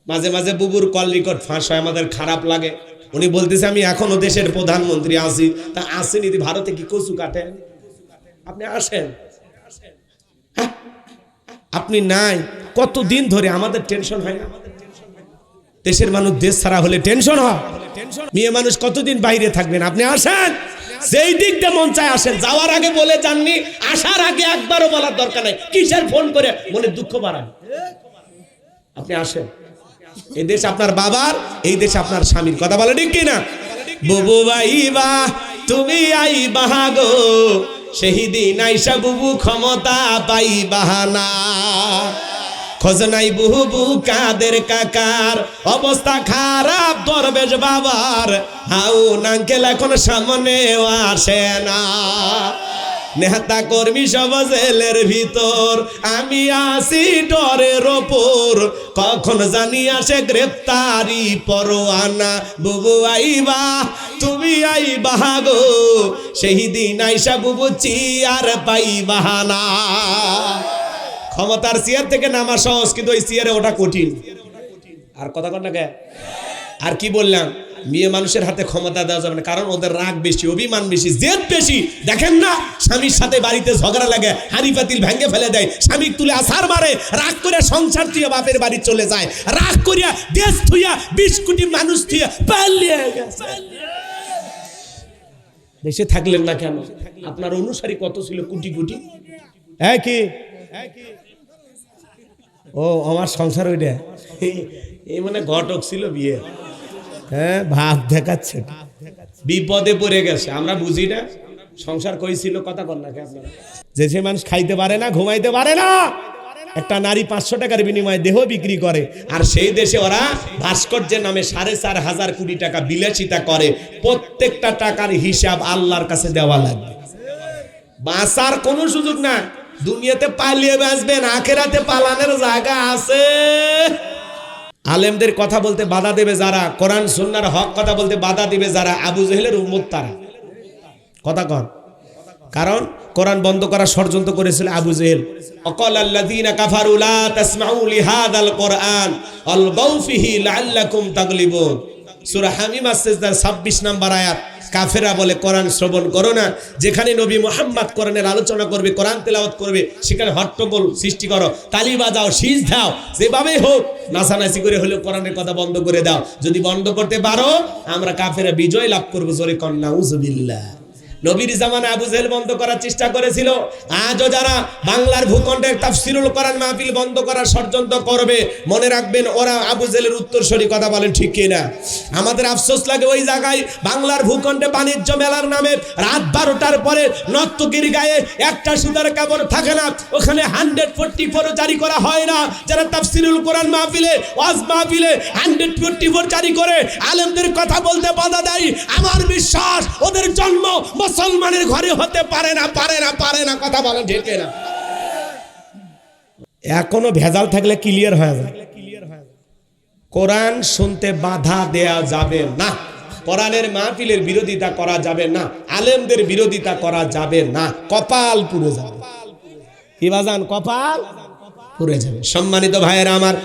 মাঝে মাঝে বুবুর call record ফাঁস হয়, আমাদের খারাপ লাগে। উনি বলতেছে আমি এখনো দেশের প্রধানমন্ত্রী আছি, তা আসেনি ভারতে কি কচু কাটেন? আপনি আসেন, আপনি নাই কতদিন ধরে আমাদের টেনশন হয় না? দেশের মানুষ দেশ ছাড়া হলে টেনশন হয়। মেয়ে মানুষ কতদিন বাইরে থাকবেন? আপনি আসেন, যেই দিক দিয়ে মন চায় আসেন। যাওয়ার আগে বলে যাননি, আসার আগে একবারও বলার দরকার নাই। কিসের ফোন করে মনে দুঃখ বাড়ান? আপনি আসেন। এই দেশ আপনার বাবার, এই দেশ আপনার স্বামীর। কথা বলে ঠিক কিনা? বুবু ভাইবা তুমি আই বাহাগো, সেই দিন আইসা বুবু ক্ষমতা পাই বাহানা। খোঁজ নাই বুবু কাদের কাকার, অবস্থা খারাপ দরবেশ বাবার, হাউ নাঙ্কেল এখন সামনে আসে না। নেতা কর্মী সব জেলের ভিতর, আমি আসি ডরের ওপর, কখন জানি আসে গ্রেপ্তারি পরোয়ানা। বুবু আইবা তুমি আইবা গো, সেই দিন আইসা বুবু চিয়ার পাই বাহানা। ক্ষমতার চেয়ার থেকে নামা সহজ, কিন্তু ওই চেয়ারে ওটা কঠিন। আর কথা কন না কে? আর কি বললাম, মেয়ে মানুষের হাতে ক্ষমতা দেওয়া যাবে না, কারণ ওদের রাগ বেশি, অভিমান বেশি, জেদ বেশি। দেখেন না, স্বামীর সাথে বাড়িতে ঝগড়া লাগে, হাঁড়ি পাতিল ভেঙে ফেলে দেয়, স্বামী তুলে আছার মারে, রাগ করে সংসার থুয়ে বাপের বাড়ি চলে যায়, রাগ করিয়া দেশ থুইয়া 20 কোটি মানুষ থুইয়া পালিয়ে গেছে। দেশে থাকলেন না কেন? আপনার অনুসারী কত ছিল? কোটি কোটি। হ্যাঁ কি? ও আমার সংসার ওইটা, এই মানে ঘটক ছিল বিয়ে। হ্যাঁ, ভাব দেখাচ্ছে, বিপদে পড়ে গেছে। আমরা বুঝি না সংসার কই ছিল। কথা কর না কে আপনারা? যে মানুষ খাইতে পারে না, ঘুমাইতে পারে না, একটা নারী 500 টাকার বিনিময়ে দেহ বিক্রি করে, আর সেই দেশে ওরা ভাস্কর্যের নামে 4,500 কোটি টাকা বিলাসিতা করে। প্রত্যেকটা টাকার হিসাব আল্লাহর কাছে দেওয়া লাগবে। বাঁচার কোনো সুযোগ না। দুনিয়াতে পালিয়ে বাঁচবেন, আখেরাতে পালানোর জায়গা আছে। আলেমদের কথা বলতে বাধা দেবে যারা, কোরআন সুন্নাহর হক কথা বলতে বাধা দিবে যারা, আবু জেহেলের উম্মত তারা। কথা কন, কারণ কোরআন বন্ধ করার ষড়যন্ত্র করেছিল আবু জেহেল। অকালাল্লাযীনা কাফারু লা তাসমাউ লিহাযাল কোরআন আলগাউ ফিহি লাআল্লাকুম তাগলিবুন। সূরা হামিম আস-সাজদার 26 নম্বর আয়াত। কাফেরা বলে কোরআন শ্রবণ করো না, যেখানে নবী মুহাম্মদ কোরআনের আলোচনা করবে, কোরআন তেলাওয়াত করবে, সেখানে হট্টগোল সৃষ্টি করো, তালি বাজাও, শীষ দাও, যেভাবেই হোক নাচানাচি করে হলেও কোরআনের কথা বন্ধ করে দাও। যদি বন্ধ করতে পারো, আমরা কাফেরা বিজয় লাভ করবো। জোরে কন নাউযুবিল্লাহ। নবীর জামানায় আবু জেহেল বন্ধ করার চেষ্টা করেছিল। আজও যারা বাংলার ভূখণ্ডের তাফসীরুল কোরআন মাহফিল বন্ধ করার ষড়যন্ত্র করবে, মনে রাখবেন ওরা আবু জেহেলের উত্তরসূরি। কথা বলেন ঠিক কিনা? আমাদের আফসোস লাগে, ওই জায়গায় বাংলার ভূখণ্ডে বাণিজ্য মেলার নামে রাত 12টার পরে নর্তকীর গায়ে একটা সুতার কাপড় থাকে না, ওখানে 144 জারি করা হয় না। যারা তাফসীরুল কোরআন মাহফিলে, ওয়াজ মাহফিলে 144 জারি করে আলেমদের কথা বলতে বাধা দেয়, আমার বিশ্বাস ওদের জন্ম মুসলমানের ঘরে হতে পারে না, পারে না, পারে না। কথা বলেন ঠিক কিনা? এখনো ভেজাল থাকলে ক্লিয়ার হয়ে যায়। কোরআন শুনতে বাধা দেয়া যাবে না, কোরআনের মাহফিলের বিরোধিতা করা যাবে না, আলেমদের বিরোধিতা করা যাবে না। কপাল পুড়ে যাবে। কি বাজান? কপাল পুড়ে যাবে। সম্মানিত ভাইয়েরা আমার,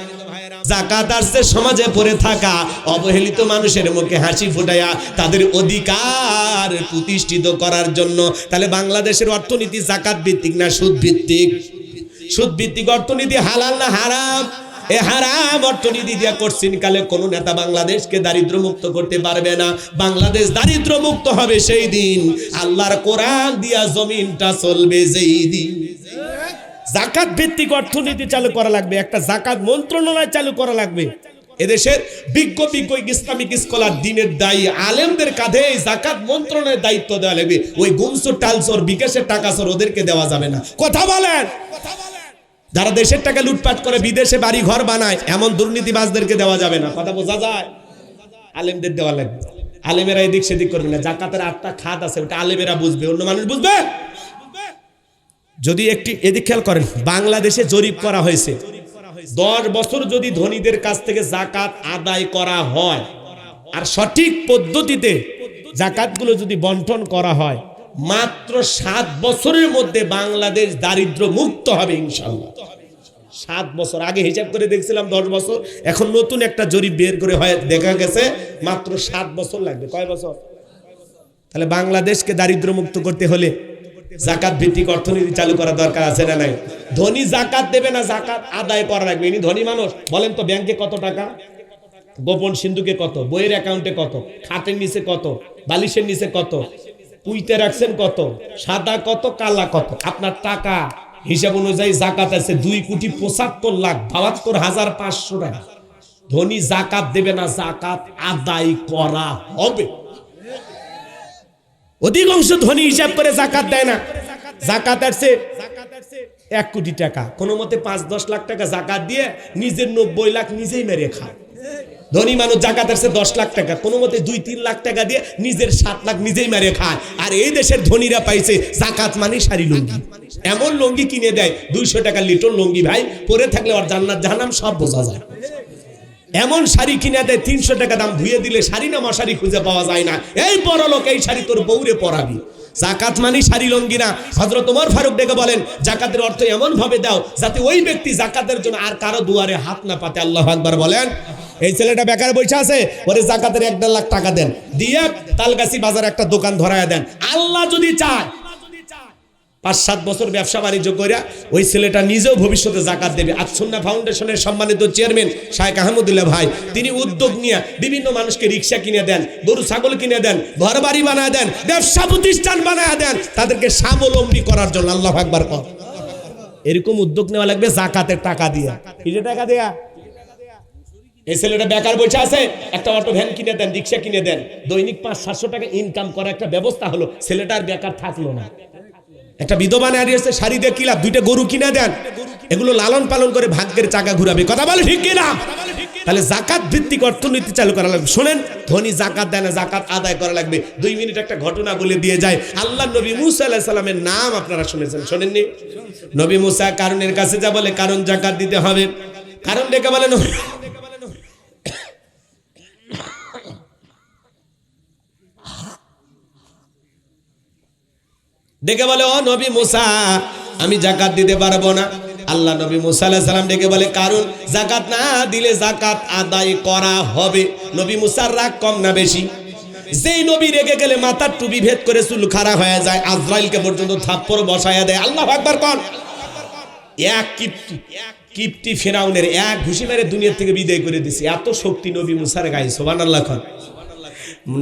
যাকাত আসছে সমাজে পড়ে থাকা অবহেলিত মানুষের মুখে হাসি ফুটাইয়া তাদের অধিকার প্রতিষ্ঠিত করার জন্য। তাহলে বাংলাদেশের অর্থনীতি যাকাত ভিত্তিক না সুদ ভিত্তিক? সুদ ভিত্তিক অর্থনীতি হালাল না হারাম? এ হারাম অর্থনীতি দিয়া করছেন কালে কোন নেতা বাংলাদেশকে দারিদ্র মুক্ত করতে পারবে না। বাংলাদেশ দারিদ্র মুক্ত হবে সেই দিন, আল্লাহর কোরআন দিয়া জমিনটা চলবে যেই দিন। জাকাত ভিত্তিক অর্থনীতি চালু করা লাগবে, একটা জাকাত মন্ত্রণালয় চালু করা লাগবে। এদেশের বিজ্ঞ ইসলামিক স্কলার, দিনের দায়ী আলেমদের কাঁধে জাকাত মন্ত্রণালয়ের দায়িত্ব দেওয়া লাগবে। ওই গুমসুর টালসর বিকাশের টাকা সর ওদেরকে দেওয়া যাবে না। কথা বলেন। যারা দেশের টাকা লুটপাট করে বিদেশে বাড়ি ঘর বানায়, এমন দুর্নীতিবাজদেরকে দেওয়া যাবে না। কথা বোঝা যায়? আলেমদের দেওয়া লাগবে। আলেমেরা এদিক সেদিক করবে না। জাকাতের 8টা খাত আছে, ওটা আলেমেরা বুঝবে, অন্য মানুষ বুঝবে? যদি একটি এদিক খেয়াল করেন, বাংলাদেশে জরিপ করা হয়েছে, 10 বছর যদি ধনীদের কাছ থেকে জাকাত আদায় করা হয় আর সঠিক পদ্ধতিতে জাকাতগুলো যদি বন্টন করা হয়, মাত্র 7 বছরের মধ্যে বাংলাদেশ দারিদ্র মুক্ত হবে ইনশাআল্লাহ। 7 বছর আগে হিসাব করে দেখছিলাম 10 বছর, এখন নতুন একটা জরিপ বের করে হয় দেখা গেছে মাত্র 7 বছর লাগবে। কয় বছর? তাহলে বাংলাদেশকে দারিদ্র মুক্ত করতে হলে যাকাত ভিত্তিক অর্থনীতি চালু করা দরকার আছে না নাই? ধনী যাকাত দেবে না, যাকাত আদায় করা লাগবে। ইনি ধনী মানুষ, বলেন তো ব্যাংকে কত টাকা, গোপন সিন্ধুকে কত, বইয়ের অ্যাকাউন্টে কত, খাটের নিচে কত, বালিশের নিচে কত, পুইতে রাখছেন কত, সাদা কত, কালা কত। আপনার টাকা হিসাব অনুযায়ী যাকাত আছে 2,75,72,500 টাকা। ধনী যাকাত দেবে না, যাকাত আদায় করা হবে। অধিকাংশ ধনী হিসাব করে যাকাত দেয় না। যাকাত আসছে 1 কোটি টাকা, কোনো মতে 5-10 লাখ টাকা যাকাত দিয়ে নিজের 90 লাখ নিজেই মেরে খায়। ধনী মানুষ যাকাত আসছে 10 লাখ টাকা, কোনো মতে 2-3 লাখ টাকা দিয়ে নিজের 7 লাখ নিজেই মেরে খায়। আর এই দেশের ধনীরা পাইছে যাকাত মানে শাড়ি লুঙ্গি, এমন লুঙ্গি কিনে দেয় 200 টাকা লিটার লুঙ্গি, ভাই পরে থাকলে ওর জান্নাত জাহান্নাম সব বোঝা যায়। এমন শাড়ি কিনে দেয় 300 টাকা দাম, ধুয়ে দিলে শাড়ি না মশারি খুঁজে পাওয়া যায় না। এই বড় লোক, এই শাড়ি তোর বউরে পরাবি। যাকাত মানে শাড়ি লঙ্গি না। হযরত ওমর ফারুক ডেকে বলেন, যাকাতের অর্থ এমন ভাবে দাও যাতে ওই ব্যক্তি যাকাতের জন্য আর কারো দুয়ারে হাত না পাতে। আল্লাহু আকবার বলেন। এই ছেলেটা বেকার বসে আছে, ওরে যাকাতের 1-1.5 লাখ টাকা দেন, দিয়ে তালগাছি বাজারে একটা দোকান ধরায় দেন। আল্লাহ যদি চায় 5-7 বছর ব্যবসা বাণিজ্য করে ওই ছেলেটা নিজেও ভবিষ্যতে যাকাত দেবে। আজ সুন্নাহ ফাউন্ডেশনের সম্মানিত চেয়ারম্যান শায়েখ আহমদুল্লাহ ভাই, তিনি উদ্যোগ নিয়ে বিভিন্ন মানুষকে রিক্সা কিনে দেন, গরু ছাগল কিনে দেন, ঘর বাড়ি বানায় দেন, ব্যবসা প্রতিষ্ঠান বানায় দেন, তাদেরকে স্বাবলম্বী করার জন্য। আল্লাহু আকবার কর। এরকম উদ্যোগ নেওয়া লাগবে যাকাতের টাকা দিয়ে। এই যে টাকা দেয়া, এই ছেলেটা বেকার বসে আছে, একটা অটো ভ্যান কিনে দেন, রিক্সা কিনে দেন, দৈনিক 500-700 টাকা ইনকাম করা একটা ব্যবস্থা হলো। ছেলেটা আর বেকার থাকলো না। একটা বিধবা নারী আছে, শাড়ি দিয়ে কি লাভ, 2টা গরু কিনে দেন, এগুলো লালন পালন করে ভাগ্যের চাকা ঘুরাবে। কথা বলে ঠিক কিনা? তাহলে যাকাত ভিত্তিক অর্থনীতি চালু করা লাগবে। শোনেন, ধনী যাকাত দেয় না, যাকাত আদায় করা লাগবে। 2 মিনিট একটা ঘটনা বলে দিয়ে যায়। আল্লাহ নবী মুসা আলাইহিস সালামের নাম আপনারা শুনেছেন, শোনেননি? নবী মুসা কারণের কাছে যা বলে, কারণ যাকাত দিতে হবে। কারণ ডেকে বলে, ডেকে বলে, ও নবী মুসা, আমি যাকাত দিতে পারবো না। আল্লাহ নবী মুসা আলাইহিস সালাম ডেকে বলে, কারণ যাকাত না দিলে যাকাত আদায় করা হবে। নবী মুসার রাগ কম না বেশি? যেই নবী রেগে গেলে মাথার টুপি ভেদ করে চুল খাড়া হয়ে যায়, আজরাইলকে পর্যন্ত থাপ্পড় বসায়া দেয়। আল্লাহু আকবার কোন। এক কিপ্টি ফিরাউনের এক ঘুষি মেরে দুনিয়া থেকে বিদায় করে দিছে। এত শক্তি নবী মুসার গায়ে। সুবহানাল্লাহ কোন।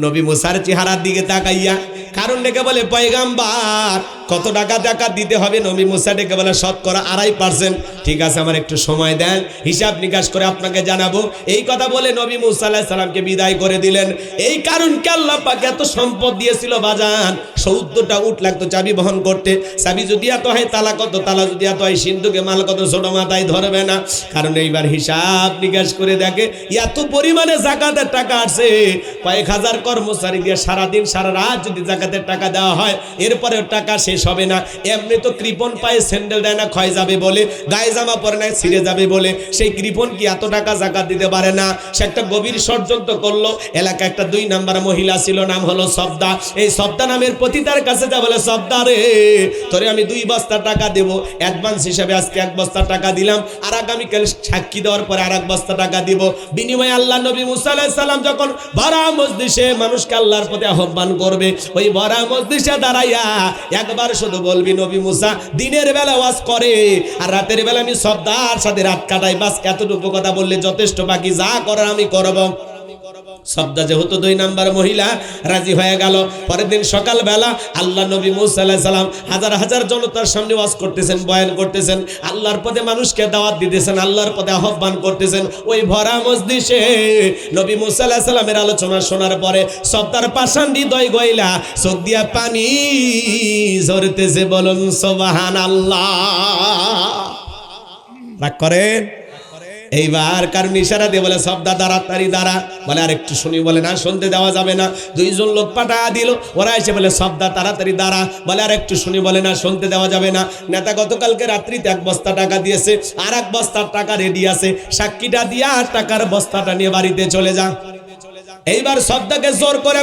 নবী মুসার চেহারার দিকে তাকাইয়া কারণ ডেকে বলে, পয়গাম্বার কত টাকা যাকাত দিতে হবে? নবী মুসা ডেকে বলে, 2.5%। ঠিক আছে, আমার একটু সময় দেন, হিসাব নিকাশ করে আপনাকে জানাবো। এই কথা বলে নবী মুসা আলাইহিস সালামকে বিদায় করে দিলেন। এই কারণকে আল্লাহ পাক এত সম্পদ দিয়েছিল বাজান, 70টা উট লাগতো চাবি বহন করতে। চাবি যদি এত হয়, তালা কত, তালা যদি এত হয়, সিন্ধুকে মাল কত, ছোট মাথায় ধরবে না। কারণ এইবার হিসাব নিকাশ করে দেখে এত পরিমাণে যাকাতের টাকা আসছে, কয়েক হাজার কর্মচারী দিয়ে সারাদিন সারা রাত যদি যাকাতের টাকা দেওয়া হয়, এরপরেও টাকা শেষ হবে না। এমনি তো কৃপণ পায়ে স্যান্ডেল দেয় না, ক্ষয় যাবে বলে, গায়ে জামা পরে না, ছিঁড়ে যাবে বলে। সেই কৃপণ কি এত টাকা যাকাত দিতে পারে না? সে একটা গভীর ষড়যন্ত্র করলো। এলাকা একটা 2 নাম্বার মহিলা ছিল, নাম হলো সবদা। এই সবদা নামের পতিতার কাছে যা বলে, সবদা রে, তোরে আমি 2 বস্তা টাকা দেবো, অ্যাডভান্স হিসাবে আজকে 1 বস্তা টাকা দিলাম, আর আগামীকাল সাক্ষী দেওয়ার পরে আর 1 বস্তা টাকা দিব। বিনিময়ে আল্লাহ নবী মুসা আলাইহিস সালাম যখন বড় মজলিসে মানুষকে আল্লাহর পথে আহ্বান করবে, ওই বড় মজলিসে দাঁড়াইয়া একবার শুধু বলবি, নবী মুসা দিনের বেলা ওয়াজ করে আর রাতের বেলা আমি সবদার সাথে রাত কাটাই, বাস এতটুকু কথা বললে যথেষ্ট, বাকি যা করার আমি করব। সবদা যেহেতু 2 নাম্বার মহিলা রাজি হয়ে গেল। পরের দিন সকালবেলা আল্লাহ নবী মুসা আলাইহিস সালাম হাজার হাজার জনতার সামনে ওয়াজ করতেছেন, বয়ান করতেছেন, আল্লাহর পথে মানুষকে দাওয়াত দিতেছেন, আল্লাহর পথে আহ্বান করতেছেন। ওই ভরা মজলিসে নবী মুসা আলাইহিস সালামের আলোচনা শোনার পরে সবদার পাষাণ হৃদয় গইলা চোখ দিয়া পানি ঝরতেছে। বলুন সুবহানাল্লাহ। রাগ করেন? এইবার কারণ ইশারা দিয়ে বলে, সবদা তাড়াতাড়ি দাঁড়া। বলে আর একটু শুনি। বলে না, শুনতে দেওয়া যাবে না। 2 জন লোক পাঠা দিল, ওরা এসে বলে, সবদা তাড়াতাড়ি দাঁড়া। বলে আর একটু শুনি। বলে না, শুনতে দেওয়া যাবে না। নেতা গতকালকে রাত্রিতে 1 বস্তা টাকা দিয়েছে, আর 1 বস্তার টাকা রেডি আছে, সাক্ষীটা দিয়া টাকার বস্তাটা নিয়ে বাড়িতে চলে যা। এইবার সবদাকে জোর করে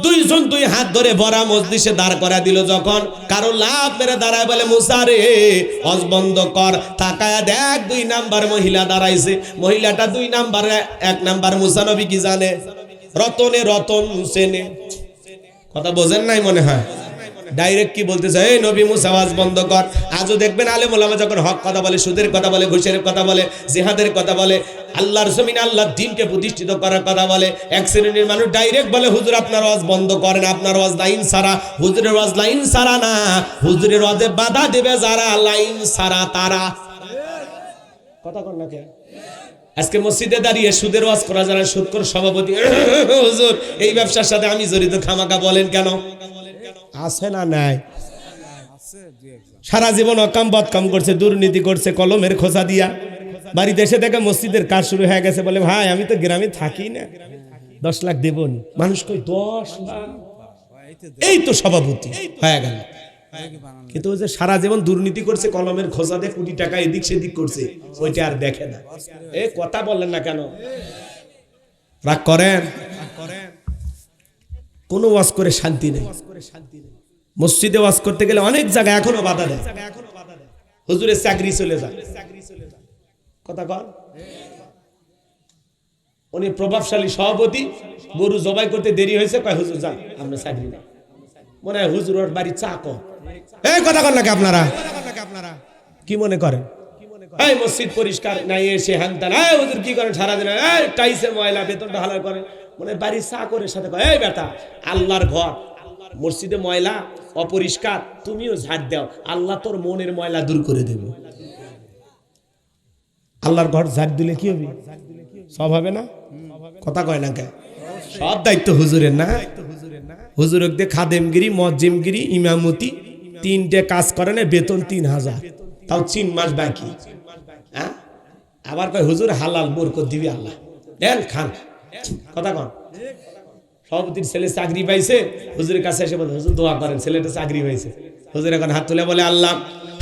দুইজন দুই হাত ধরে ভরা মজলিসে দাঁড় করা দিল, যখন কারো লাভ মেরে দাঁড়ায় বলে মুসা রে ওয়াজ বন্ধ কর, তাকায়া দেখ 2 নাম্বার মহিলা দাঁড়াইছে। মহিলাটা 2 নাম্বার, 1 নাম্বার মুসা নবী কি জানে? রতনে রতন চেনে। কথা বোঝেন নাই মনে হয়? ডাইরেক্ট কি বলতেছে, এই নবী মুসা ওয়াজ বন্ধ কর। আজও দেখবেন আলেম ওলামা যখন হক কথা বলে, সুদের কথা বলে, ঘুষের কথা বলে, জিহাদের কথা বলে, আল্লাহর জমিনে আল্লাহর দ্বীনকে প্রতিষ্ঠিত করার কথা বলে, এক শ্রেণীর মানুষ ডাইরেক্ট বলে হুজুর আপনার ওয়াজ বন্ধ করেন, আপনার ওয়াজ লাইন সারা। হুজুরের ওয়াজ লাইন সারা না, হুজুরের ওয়াজে বাধা দেবে যারা লাইন সারা তারা। কথা কর না কে? আজকে মসজিদে দাঁড়িয়ে সুদের ওয়াজ করা যারা সুদখোর সভাপতি, হুজুর এই ব্যবসার সাথে আমি জড়িত, খামাকা বলেন কেন? আছে না নাই? সারা জীবন অকাম বদকাম করছে, দুর্নীতি করছে, কলমের খোঁজা দিয়া বাড়িতে এসে দেখে মসজিদের কাজ শুরু হয়ে গেছে, বলে ভাই আমি তো গ্রামে থাকি না, 10 লাখ দেবো নি। মানুষ কই 10 লাখ, এই তো সভাপতি হয়ে গেল। কিন্তু ওই যে সারা জীবন দুর্নীতি করছে, কলমের খোঁজা দিয়ে কোটি টাকা এদিক সেদিক করছে, ওইটা আর দেখে না। এই কথা বললেন না কেন? রাগ করেন? কোনো ওয়াজ করে শান্তি নেই। মসজিদে ওয়াজ করতে গেলে অনেক জায়গায় এখনো বাধা দেয়, হুজুরের চাকরি চলে যায়। কথা কর, উনি প্রভাবশালী সভাপতি, গরু জবাই করতে দেরি হয়েছে, কয় হুজুর যান আপনার চাকরি না। মনে হয় হুজুর ওর বাড়ি চা কর। এই কথা কর নাকি আপনারা? কি মনে করেন? এই মসজিদ পরিষ্কার নাই, এসে হ্যাংতান, এই হুজুর কি করেন সারাদিন? এই টাইসে ময়লা, বেতনটা হালাল করে, মনে বাড়ি চা করে সাথে কয়, এই বেটা আল্লাহর ঘর, মসজিদে ময়লা অপরিষ্কার, তুমিও ঝাড় দাও, আল্লাহ তোর মনের ময়লা দূর করে দেবে। আল্লাহর ঘর ঝাড় দিলে কি হবে? সব হবে না? কথা কয় না কে? সব দায়িত্ব হুজুরের না? হুজুরের দিয়ে খাদেমগিরি, মজ্জিমগিরি, ইমামতি, 3টে কাজ করে না, বেতন 3000, তাও 3 মাস বাকি। হ্যাঁ, আবার কয় হুজুর হালাল বরকত দিবি আল্লাহ, দেন খান। কথা কন। সভাপতির ছেলে চাকরি পাইছে, হুজুরের কাছে এসে বলে হুজুর দোয়া করেন, ছেলেটা চাকরি পাইছে। হুজুর এখন হাত তুলে বলে আল্লাহ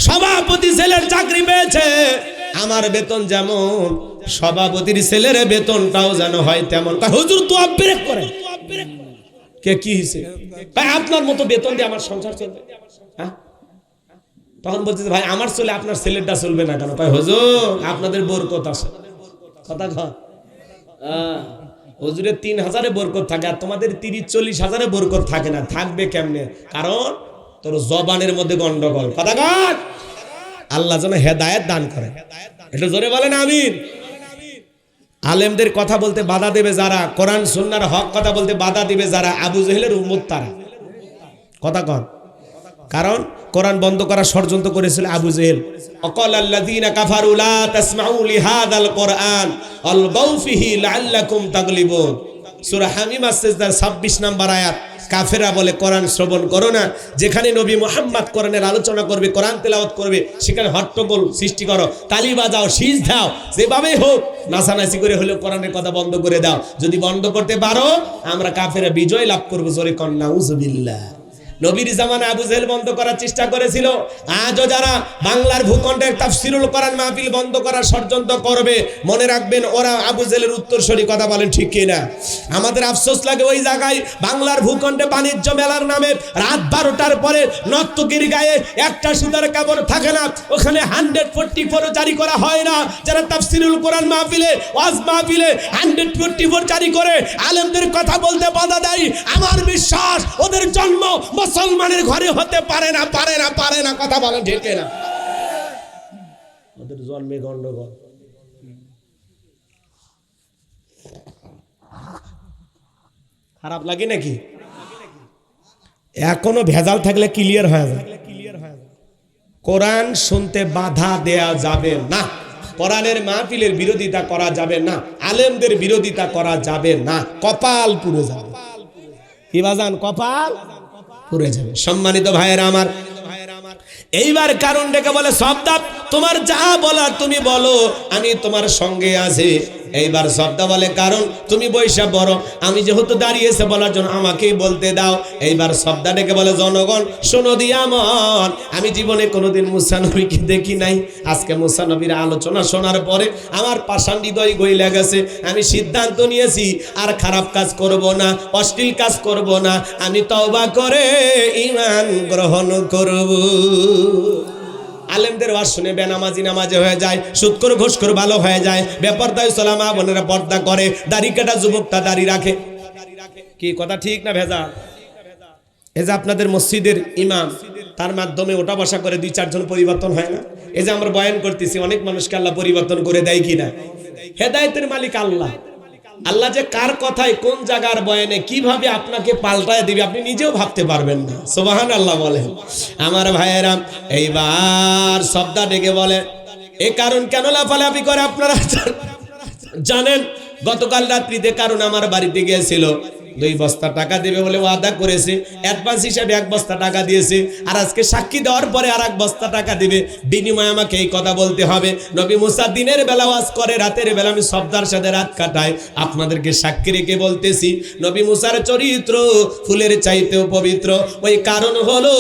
সভাপতি ছেলের চাকরি পেয়েছে, আমার বেতন যেমন সভাপতির ছেলের বেতনটাও যেন হয় তেমন। হুজুর তো ব্রেক করেন। কে কি হয়েছে? ভাই আপনার মতো বেতন দিয়ে আমার সংসার চলবে? হ্যাঁ, তখন বলছে ভাই আমার চলে, আপনার ছেলেটা চলবে না কেন? কয় হুজুর আপনাদের বরকত আছে। কথা কয় হুজুরের 3000-এ বরকত থাকে, আর তোমাদের 30-40 হাজারে বরকত থাকে না। থাকবে কেমনে? কারণ তোর জবানের মধ্যে গন্ডগোল। কথা কয় আল্লাহ যেন হেদায়েত দান করে। একটু জোরে বলেন আমিন। আলেমদের কথা বলতে বাধা দেবে যারা, কোরআন সুন্নাহর হক কথা বলতে বাধা দিবে যারা, আবু জেহেলের উম্মত তারা। কথা কন। কারণ কোরআন বন্ধ করার ষড়যন্ত্র করেছিল আবু জেহেল। অকাল আল্লাযীনা কাফারু লা তাসমাউ লিহাযাল কুরআন আলগাউ ফিহি লাআল্লাকুম তাগলিবুন। সূরা হামিম আস-সাজদার 26 নম্বর আয়াত। কাফেরা বলে কোরআন শ্রবণ করো না, যেখানে নবী মুহাম্মদ কোরআনের আলোচনা করবে, কোরআন তেলাওয়াত করবে, সেখানে হট্টগোল সৃষ্টি করো, তালি বাজাও, শীষ দাও, যেভাবেই হোক নাচানাচি করে হলেও কোরআনের কথা বন্ধ করে দাও। যদি বন্ধ করতে পারো আমরা কাফেরা বিজয় লাভ করবো। জোরে কন নাউযুবিল্লাহ। নবীর জামানা আবু জেহেল বন্ধ করার চেষ্টা করেছিল। আজও যারা বাংলার ভূখণ্ডের তাফসীরুল কোরআন মাহফিল বন্ধ করার ষড়যন্ত্র করবে, মনে রাখবেন ওরা আবু জেহেলের উত্তরসূরি। কথা বলেন ঠিক কিনা? আমাদের আফসোস লাগে ওই জায়গায় বাংলার ভূখণ্ডে বাণিজ্য মেলার নামে রাত 12টার পরে নর্তকীর গায়ে একটা সুতার কাপড় থাকে না, ওখানে 144 জারি করা হয় না। যারা তাফসীরুল কোরআন মাহফিলে, ওয়াজ মাহফিলে 144 জারি করে আলেমদের কথা বলতে বাধা দেয়, আমার বিশ্বাস ওদের জন্ম মুসলমানের ঘরে হতে পারে না, পারে না, পারে না। কথা বলেন ঠিক না? ওদের জন্মে গন্ডগোল। খারাপ লাগে নাকি? এখনো ভেজাল থাকলে ক্লিয়ার হয়ে যায়। কোরআন শুনতে বাধা দেয়া যাবে না, কোরআনের মাহফিলের বিরোধিতা করা যাবে না, আলেমদের বিরোধিতা করা যাবে না। কপাল পুড়ে যাবে। কি বাজান? কপাল পুড়ে যাবে। সম্মানিত ভাইয়েরা আমার, এইবার কারণ ডেকে বলে সবদাপ তোমার যা বলার তুমি বলো, আমি তোমার সঙ্গে আছি। এইবার সবদা বলে কারণ তুমি বৈশা বড়, আমি যেহেতু দাঁড়িয়েছে বলার জন্য আমাকেই বলতে দাও। এইবার সবদা ডেকে বলে জনগণ শোনো দিয়ামন, আমি জীবনে কোনোদিন মুসা নবীকে দেখি নাই। আজকে মুসা নবীর আলোচনা শোনার পরে আমার পাষাণ হৃদয় গইলা গেছে। আমি সিদ্ধান্ত নিয়েছি আর খারাপ কাজ করব না, অশ্লীল কাজ করব না, আমি তওবা করে ঈমান গ্রহণ করব। আলেমদের ওয়াজ শুনে বেনামাজি নামাজে হয়ে যায়, সুদখোর ঘুষখোর ভালো হয়ে যায়, বেপরদায় চলা মা বোনেরা পর্দা করে, দাড়ি কাটা যুবকটা দাড়ি রাখে। কি কথা ঠিক না ভেজা? এই যে আপনাদের মসজিদের ইমাম, তার মাধ্যমে ওঠা বসা করে 2-4 জন পরিবর্তন হয় না? এই যে আমরা বয়ান করতেছি, অনেক মানুষকে আল্লাহ পরিবর্তন করে দেয় কিনা? হেদায়েতের মালিক আল্লাহ। আল্লাহ যে কার কথায় কোন জায়গার বয়ানে কিভাবে আপনাকে পাল্টায় দিবে আপনি নিজেও ভাবতে পারবেন না। সুবহানাল্লাহ বলেন আমার ভাইয়েরা। এইবার সবদা ডেকে বলে এ কারণ কেন লাফালাফি করে আপনারা জানেন? গতকাল রাত্রিতে কারণ আমার বাড়িতে গিয়েছিল, 2 বস্তা টাকা দেবে বলে ওয়াদা করেছে, অ্যাডভান্স হিসেবে 1 বস্তা টাকা দিয়েছে, আর আজকে সাক্ষী দেওয়ার পরে আর 1 বস্তা টাকা দিবে, বিনিময়ে আমাকে এই কথা বলতে হবে। নবী মুসা দিনের বেলা ওয়াজ করে, রাতের বেলা আমি সবদার সাথে রাত কাটাই। আপনাদেরকে সাক্ষী রেখে বলতেছি নবী মুসার চরিত্র ফুলের চাইতেও পবিত্র। ওই কারণ হলো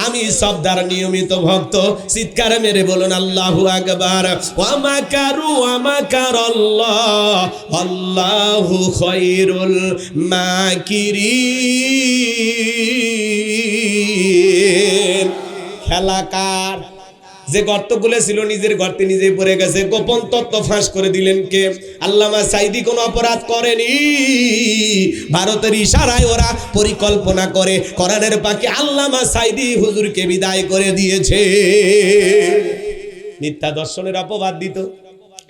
আমি সবদার নিয়মিত ভক্ত। চিৎকার মেরে বলুন আল্লাহু আকবার। ওয়া মাকারু ওয়া মাকারাল্লাহ আল্লাহু খায়রুল মাকিরিন। খেলাকার যে গর্তগুলো ছিল নিজের গর্তে নিজেই পড়ে গেছে। গোপন তত্ত্ব ফাঁস করে দিলেন কে? আল্লামা সাঈদী কোনো অপরাধ করেনি। ভারতের ইশারায় ওরা পরিকল্পনা করে কোরআনের পাকে আল্লামা সাঈদী হুজুরকে বিদায় করে দিয়েছে। মিথ্যা দর্শনের অপবাদ দিত।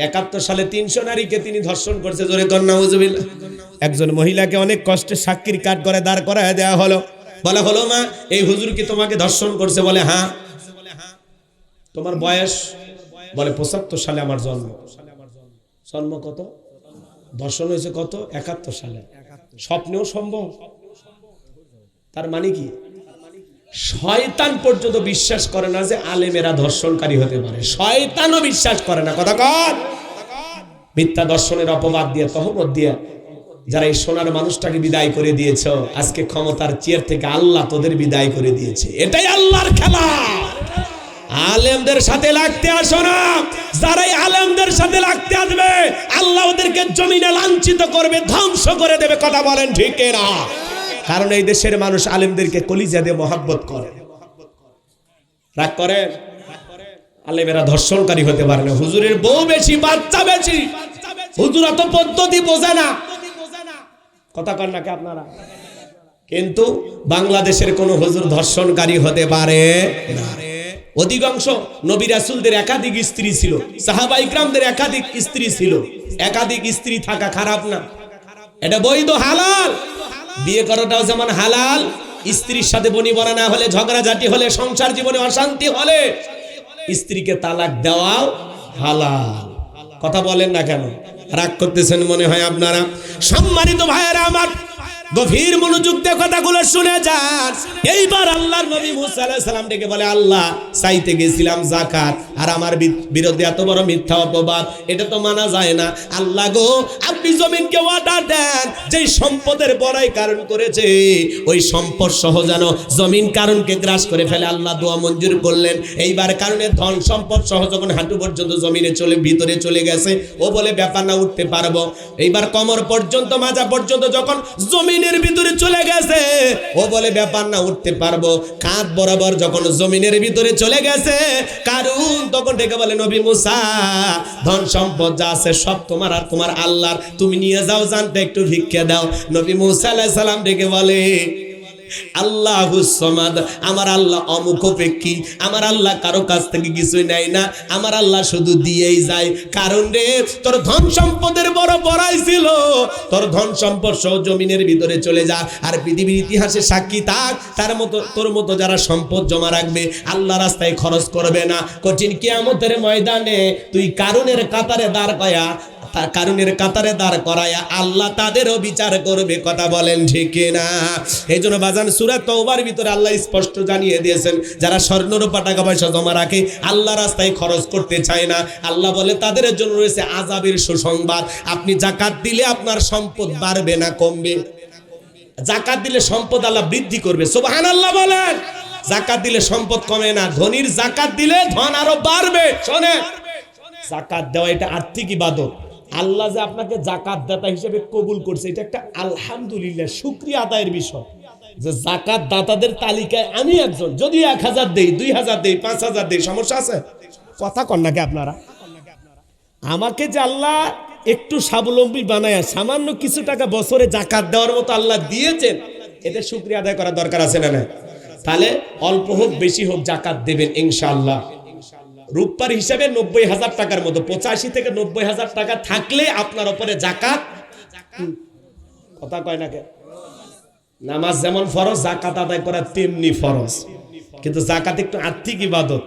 71 সালে 300 নারীকে তিনি ধর্ষণ করছে। জোরে কর নাউজুবিল্লাহ। একজন মহিলাকে অনেক কষ্টে সাক্ষীর কাঠ করে দাঁড় করায় দেওয়া হলো। বলা হলো মা এই হুজুর কি তোমাকে ধর্ষণ করছে? বলে হ্যাঁ। তোমার বয়স? বলে 75 সালে আমার জন্ম। জন্ম কত? ধর্ষণ হয়েছে কত? 71 সালে। স্বপ্নেও সম্ভব? তার মানে কি? শয়তান পর্যন্ত বিশ্বাস করে না যে আলেমেরা ধর্ষণকারী হতে পারে। শয়তানও বিশ্বাস করে না। কথা কর। মিথ্যা দর্শনের অপবাদ দিয়ে, তহমত দিয়ে যারা এই সোনার মানুষটাকে বিদায় করে দিয়েছ, আজকে ক্ষমতার চেয়ার থেকে আল্লাহ তোদের বিদায় করে দিয়েছে। এটাই আল্লাহর খেলা। আলেমদের সাথে লাগতে আসো না। যারাই আলেমদের সাথে লাগতে আসবে আল্লাহ ওদেরকে জমিনে লাঞ্ছিত করবে, ধ্বংস করে দেবে। কথা বলেন ঠিক না? কারণ এই দেশের মানুষ আলেমদেরকে কলিজা দিয়ে মহব্বত করে। রাগ করে আলেমেরা ধর্ষণকারী হতে পারে না। হুজুরের বউ বেশি, বাচ্চা বেশি, হুজুর অত পদ্ধতি বোঝে না। কথা কন নাকি আপনারা? কিন্তু বাংলাদেশের কোন হুজুর ধর্ষণকারী হতে পারে না। অধিকাংশ নবী রাসূলদের একাধিক স্ত্রী ছিল, সাহাবা ইকরামদের একাধিক স্ত্রী ছিল। একাধিক স্ত্রী থাকা খারাপ না, এটা বৈধ, হালাল। বিয়ে করাটাও যেমন হালাল, স্ত্রীর সাথে বনিবনা না হলে, ঝগড়াঝাটি হলে, সংসার জীবনে অশান্তি হলে স্ত্রীকে তালাক দেওয়াও হালাল। কথা বলেন না কেন? রাগ করতেছেন মনে হয় আপনারা। সম্মানিত ভাইয়েরা আমার, গভীর মনোযোগ দিয়ে কথাগুলো শুনে যান। এইবার আল্লাহর নবী মুসা আলাইহিস সালাম ডেকে বলে আল্লাহ, চাইতে গেছিলাম যাকাত, আর আমার বিরুদ্ধে এত বড় মিথ্যা অপবাদ, এটা তো মানা যায় না। আল্লাহ গো, আপনি জমিনকে অর্ডার দেন, যেই সম্পদের বড়াই কারণ করেছে ওই সম্পদ সহ যেন জমিন কারণকে গ্রাস করে ফেলে। আল্লাহ দোয়া মঞ্জুর করলেন। এইবার কারণে ধন সম্পদ সহ যখন হাঁটু পর্যন্ত জমিনে ভিতরে চলে গেছে, ও বলে ব্যাপার না, উঠতে পারবো। এইবার কোমর পর্যন্ত, মাজা পর্যন্ত যখন জমিনের ভিতরে চলে গেছে, ও বলে ব্যাপার না, উঠতে পারবো। কাঁধ বরাবর যখন জমিনের ভিতরে চলে গেছে, কারণ তখন ডেকে বলে নবী মুসা, ধন সম্পদ যা আছে সব তোমার আর তোমার আল্লাহর, তুমি নিয়ে যাও, জানতে একটু ভিক্ষা দাও। নবী মুসা আলাইহিস সালাম ডেকে বলে আল্লাহুস সামাদ, আমার আল্লাহ অমুখপেক্ষী, আমার আল্লাহ কারো কাছ থেকে কিছুই নেয় না, আমার আল্লাহ শুধু দিয়েই যায়। কারণ রে, তোর ধন সম্পদের বড় বড়াই ছিল, তোর ধন সম্পদ সহ জমিনের ভিতরে চলে যা, আর পৃথিবীর ইতিহাসে সাক্ষী থাক, তার মতো তোর মতো যারা সম্পদ জমা রাখবে, আল্লাহ রাস্তায় খরচ করবে না, কঠিন কিয়ামতের ময়দানে তুই কারণের কাতারে দাঁড় কয়া কারণের কাতারে দাঁড় করায়া আল্লাহ তাদেরও বিচার করবে। কথা বলেন ঠিক কিনা? এই জন্য বাজান সূরা তওবার ভিতরে আল্লাহ স্পষ্ট জানিয়ে দিয়েছেন, যারা স্বর্ণ রূপা টাকা পয়সা জমা রাখে, আল্লাহ রাস্তায় খরচ করতে চায় না, আল্লাহ বলে তাদের জন্য রয়েছে আযাবের সুসংবাদ। আপনি যাকাত দিলে আপনার সম্পদ বাড়বে না কমবে? যাকাত দিলে সম্পদ আল্লাহ বৃদ্ধি করবে। সুবহানাল্লাহ বলেন। যাকাত দিলে সম্পদ কমে না, ধনীর যাকাত দিলে ধন আরো বাড়বে। শোনেন, যাকাত দেওয়া এটা আর্থিক ইবাদত। আল্লাহ যে আপনাকে যাকাত দাতা হিসেবে কবুল করছে, এটা একটা আলহামদুলিল্লাহ শুকরিয়া আদায়ের বিষয়, যে যাকাত দাতাদের তালিকায় আমি একজন। যদি 1000 দেই, 2000 দেই, 5000 দেই, সমস্যা আছে? কথা কন নাকি আপনারা? আমাকে যে আল্লাহ একটু স্বাবলম্বী বানায় সামান্য কিছু টাকা বছরে যাকাত দেওয়ার মতো আল্লাহ দিয়েছেন, এতে শুকরিয়া আদায় করার দরকার আছে না? না? তাহলে অল্প হোক বেশি হোক যাকাত দেবেন ইনশাআল্লাহ। রূপার হিসাবে 90,000 টাকার মতো, 85 থেকে 90,000 টাকা থাকলে আপনার উপরে যাকাত। কথা কয় না কে? নামাজ যেমন ফরজ, যাকাত আদায় করা তেমনি ফরজ। কিন্তু যাকাত একটু আর্থিক ইবাদত,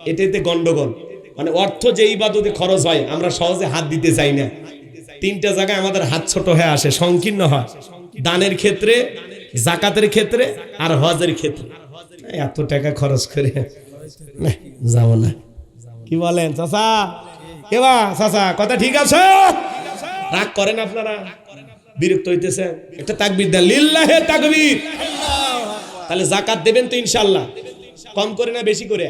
এটাতে গন্ডগোল। মানে অর্থ যে ইবাদতে খরচ হয় আমরা সহজে হাত দিতে চাই না। 3টা জায়গায় আমাদের হাত ছোট হয়ে আসে, সংকীর্ণ হয়। দানের ক্ষেত্রে, যাকাতের ক্ষেত্রে আর হজের ক্ষেত্রে। এত টাকা খরচ করে যাবো না। কি বলেন চাচা? কেবা চাচা কথা ঠিক আছে? রাগ করেন আপনারা? বিরক্ত হইতেছেন? একটা তাকবীর দেন, লিল্লাহে তাকবীর। তাহলে যাকাত দেবেন তো ইনশাআল্লাহ, কম করে না বেশি করে?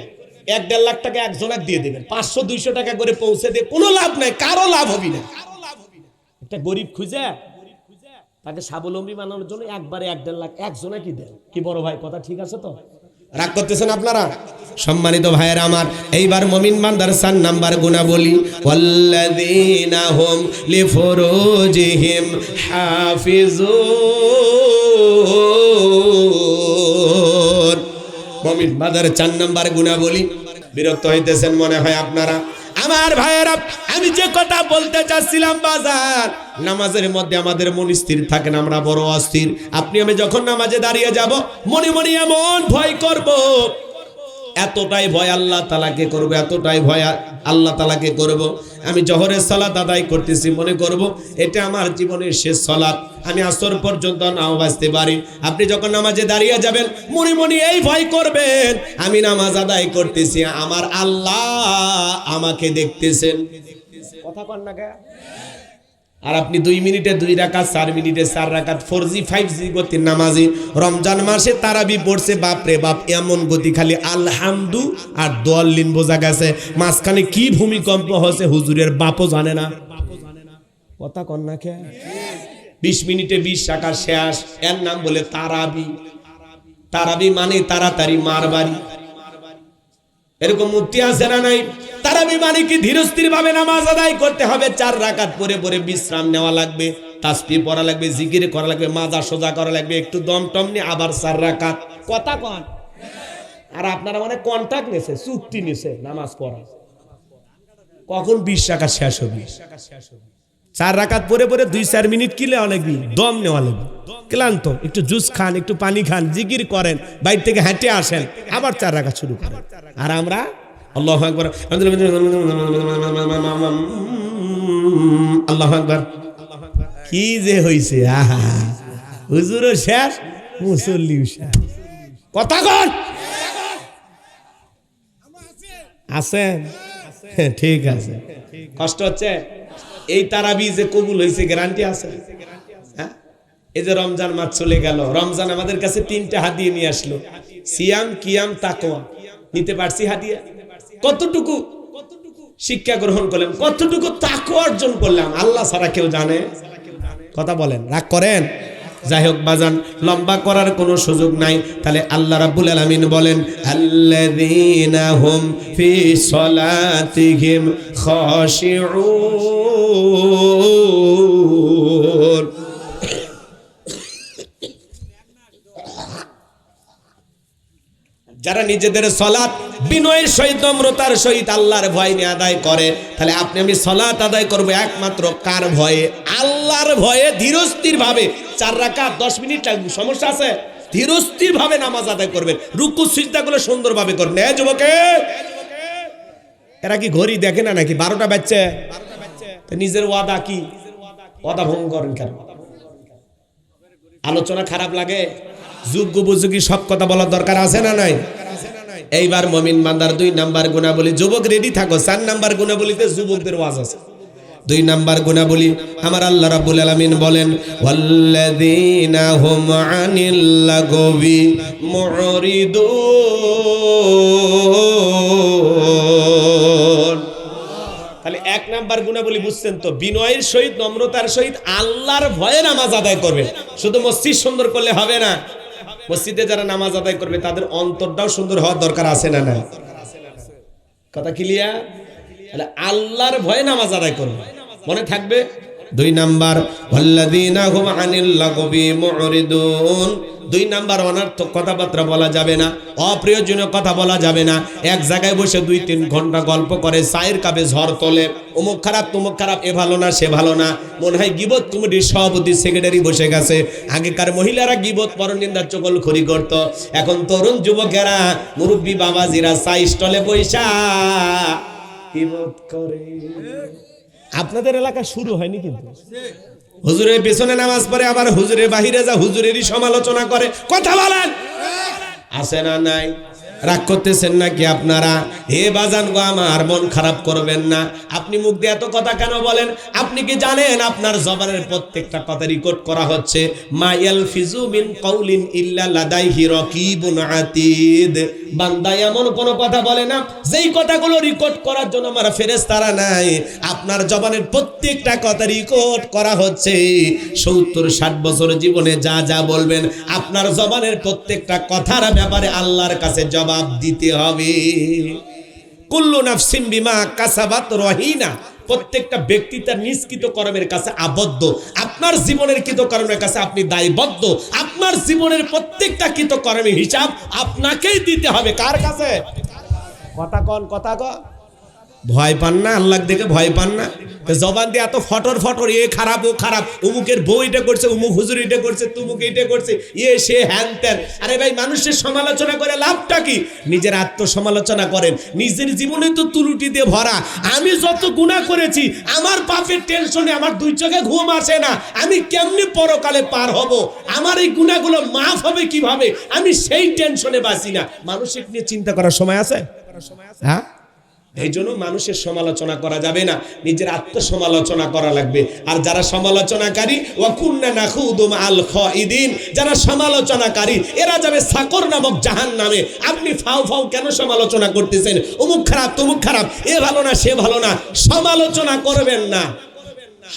1-1.5 লাখ টাকা একজনাক দিয়ে দেবেন। 500-200 টাকা করে পৌঁছে দিয়ে কোনো লাভ নাই, কারো লাভ হবে না। একটা গরিব খুঁজে তাকে স্বাবলম্বী বানানোর জন্য একবারে 1-1.5 লাখ একজনাকই দেন। কি বড় ভাই কথা ঠিক আছে তো? রাগ করতেছেন আপনারা? সম্মানিত ভাইয়েরা আমার, এইবার মুমিন বান্দার 4 নাম্বার গুণাবলী, ওয়াল্লাযীনা হুম লিফুরুজিহিম হাফিজুন। মুমিন বান্দার 4 নাম্বার গুণাবলী। বিরক্ত হইতেছেন মনে হয় আপনারা? আমার ভাইয়েরা, আমি যে কথা বলতে চাচ্ছিলাম, বাজার নামাজের মধ্যে আমাদের মন স্থির থাকে না, আমরা বড় অস্থির। আপনি আমি যখন নামাজে দাঁড়িয়ে যাব, মনে মনে এমন ভয় করব, এতটাই ভয় আল্লাহ তাআলাকে করব, এতটাই ভয় আল্লাহ তাআলাকে করব। আমি জোহরের সালাত আদায় করতেছি, মনে করব এটা আমার জীবনের শেষ সালাত, আমি আসর পর্যন্ত নাও বাঁচতে পারি। আপনি যখন নামাজে দাঁড়িয়ে যাবেন, মনে মনে এই ভয় করবেন, আমি নামাজ আদায় করতেছি, আমার আল্লাহ আমাকে দেখতেছেন। কথা কন না কে? আর আপনি 2 মিনিটে 2 রাকাত, 4 মিনিটে 4 রাকাত 4G 5G গতির নামাজি রমজান মাসে তারাবি পড়ছে। বাপরে বাপ, এমন গতি, খালি আলহামদু আর দোয়াল্লিন বোঝা গেছে। মাঝখানে কি ভূমিকম্প হচ্ছে হুজুরের বাপও জানে না। কথা কন না কে? 20 মিনিটে 20 রাকাত শেষ, এর নাম বলে তারাবি। তারাবি মানে তাড়াতাড়ি মারবাড়ি। এরকম মুক্তি আছে না নাই? তারাবি মানে কি ধীরস্থির ভাবে নামাজ আদায় করতে হবে। 4 রাকাত পরে পরে বিশ্রাম নেওয়া লাগবে, তাসবিহ পড়া লাগবে, জিকির করা লাগবে, মাজা সোজা করা লাগবে, একটু দম টম নিয়ে আবার 4 রাকাত। কথা কন? আর আপনারা মানে কন্ট্রাক্ট নিছে, চুক্তি নিছে নামাজ পড়া, কখন 20 রাকাত শেষ হবে। 4 রাকাত পরে পরে 2-4 মিনিট কি নেওয়া লাগবে, দম নেওয়া লাগবে। ক্লান্ত, একটু জুস খান, একটু পানি খান, জিকির করেন, বাইরে থেকে হেঁটে আসেন, আবার 4 রাকাত শুরু করেন। আর আমরা আল্লাহু আকবার, আল্লাহু আকবার, কি যে হইছে! আহা, হুজুরও শেষ, মুসল্লিও শেষ। কথা কন? আছেন? ঠিক আছে। কষ্ট হচ্ছে? এই তারাবি যে কবুল হয়েছে গ্যারান্টি আছে? হ্যাঁ, এই যে রমজান মাস চলে গেল, রমজান আমাদের কাছে 3টা হাদিয়া নিয়ে আসলো, সিয়াম, কিয়াম, তাকওয়া। নিতে পারছি হাদিয়া? কতটুকু শিক্ষা গ্রহণ করলাম, কতটুকু তাকওয়া অর্জন করলাম, আল্লাহ ছাড়া কেউ জানে? কথা বলেন, রাগ করেন? যাই হোক বাজান, লম্বা করার কোনো সুযোগ নাই। তাহলে আল্লাহ রাব্বুল আলামিন বলেন, আল্লাযীনা হুম ফি সলাতিহিম খাশিউন। যারা নিজেদের সালাত বিনয়ের সহিত, নম্রতার সহিত আল্লাহর ভয় নিয়ে আদায় করে, তাহলে আপনি আমি সালাত আদায় করব একমাত্র কার ভয়ে? আল্লাহর ভয়ে, ধীরস্থির ভাবে। 4 রাকাত 10 মিনিট লাগবে, সমস্যা আছে? ধীরস্থির ভাবে নামাজ আদায় করবেন, রুকু সিজদাগুলো সুন্দরভাবে করবেন। যুবকে, এরা কি ঘড়ি দেখে না নাকি? 12টা বাজছে, তো নিজের ওয়াদা কি? ওয়াদা ভঙ্গ করেন কেন? আলোচনা খারাপ লাগে? যোগ্য বুঝুকি সব কথা বলার দরকার আছে না নাই? এইবার মুমিন বান্দার 2 নাম্বার গুণাবলী, যুবক রেডি থাকো, 4 নাম্বার গুণাবলীতে যুবকদের ওয়াজ আছে। 2 নাম্বার গুণাবলী আমার আল্লাহ রাব্বুল আলামিন বলেন, ওয়াল্লাযীনা হুম আনিল লাগবি মুরিদুন। তাহলে 1 নাম্বার গুণাবলী বুঝছেন তো? বিনয়ের সহিত, নম্রতার সহিত আল্লাহর ভয়ে নামাজ আদায় করবে। শুধু মসজিদ সুন্দর করলে হবে না, মসজিদে যারা নামাজ আদায় করবে তাদের অন্তরটাও সুন্দর হওয়ার দরকার আছে না নাই? কথা ক্লিয়ার? তাহলে আল্লাহর ভয়ে নামাজ আদায় করবে, মনে থাকবে। 2 নাম্বার ওয়াল্লাযীনা হুম আনিল লাগবি মুরিদুন। 2 নাম্বার অনর্থক কথাবার্তা বলা যাবে না, অপ্রয়োজনীয় কথা বলা যাবে না। এক জায়গায় বসে 2-3 ঘন্টা গল্প করে চায়ের কাপে ঝড় তোলে, অমুক খারাপ তমুক খারাপ, এ ভালো না সে ভালো না। মনে হয় গীবত কমিটির সভাপতি সেক্রেটারি বসে গেছে। আগেকার মহিলারা গীবত পরনিন্দা চগলখড়ি করত, এখন তরুণ যুবকেরা মুরব্বী বাবাজিরা চা স্টলে বৈশা গীবত করে। আপনাদের এলাকা শুরু হয়নি কিন্তু, হুজুরের পেছনে নামাজ পড়ে আবার হুজুরের বাহিরে যা হুজুরেরই সমালোচনা করে। কথা বলেন, আছে না নাই? রাগ করতেছেন নাকি আপনারা? হে বাজান গো আমার, মন খারাপ করবেন না। আপনি মুখ দিয়ে এত কথা কেন বলেন? আপনি কি জানেন আপনার জবানের প্রত্যেকটা কথা রেকর্ড করা হচ্ছে? মা ইয়ালফিজু মিন কাউলিন ইল্লা লাদাইহি রাকিবুন আতীদ। বান্দা এমন কোনো কথা বলে না যেই কথাগুলো রেকর্ড করার জন্য আমার ফেরেশতারা নাই। আপনার জবানের প্রত্যেকটা কথা রেকর্ড করা হচ্ছে। 70-60 বছর জীবনে যা যা বলবেন, আপনার জবানের প্রত্যেকটা কথার ব্যাপারে আল্লাহর কাছে জবাব দিতে হবে। কুল্লু নাফসিন বিমা কাসাবাত রহিনা। প্রত্যেকটা ব্যক্তি তার নিজ কৃতকর্মের কাছে আবদ্ধ। আপনার জীবনের কৃতকর্মের কাছে আপনি দায়বদ্ধ। আপনার জীবনের প্রত্যেকটা কৃতকর্মের হিসাব আপনাকেই দিতে হবে। কার কাছে? কথা কন, কথা কন। ভয় পান না? আল্লাহ দেখে ভয় পান না? জবান দিয়ে এত ফটর ফটর, এ খারাপ ও খারাপ, অমুকের বউ এটা করছে, অমুক হুজুর এটা করছে, তুমুক এটা করছে, ইয়ে সে হ্যান ত্যান। আরে ভাই, মানুষের সমালোচনা করে লাভটা কি? নিজের আত্মসমালোচনা করেন। নিজের জীবনে তো তুলুটি দিয়ে ভরা। আমি যত গুনাহ করেছি, আমার পাপের টেনশনে আমার 2 চোখে ঘুম আসে না। আমি কেমনে পরকালে পার হব? আমার এই গুনাহগুলো মাফ হবে কিভাবে? আমি সেই টেনশনে বাঁচি না। মানুষের নিয়ে চিন্তা করার সময় আছে? হ্যাঁ, এই জন্য মানুষের সমালোচনা করা যাবে না, নিজের আত্মসমালোচনা করা লাগবে। আর যারা সমালোচনাকারী, ওয়া কুননা নাখুদু মাআল খাইদিন, যারা সমালোচনাকারী এরা যাবে সাকর নামক জাহান্নামে। আপনি ফাও ফাও কেন সমালোচনা করতেছেন? অমুক খারাপ তমুক খারাপ, এ ভালো না সে ভালো না, সমালোচনা করবেন না।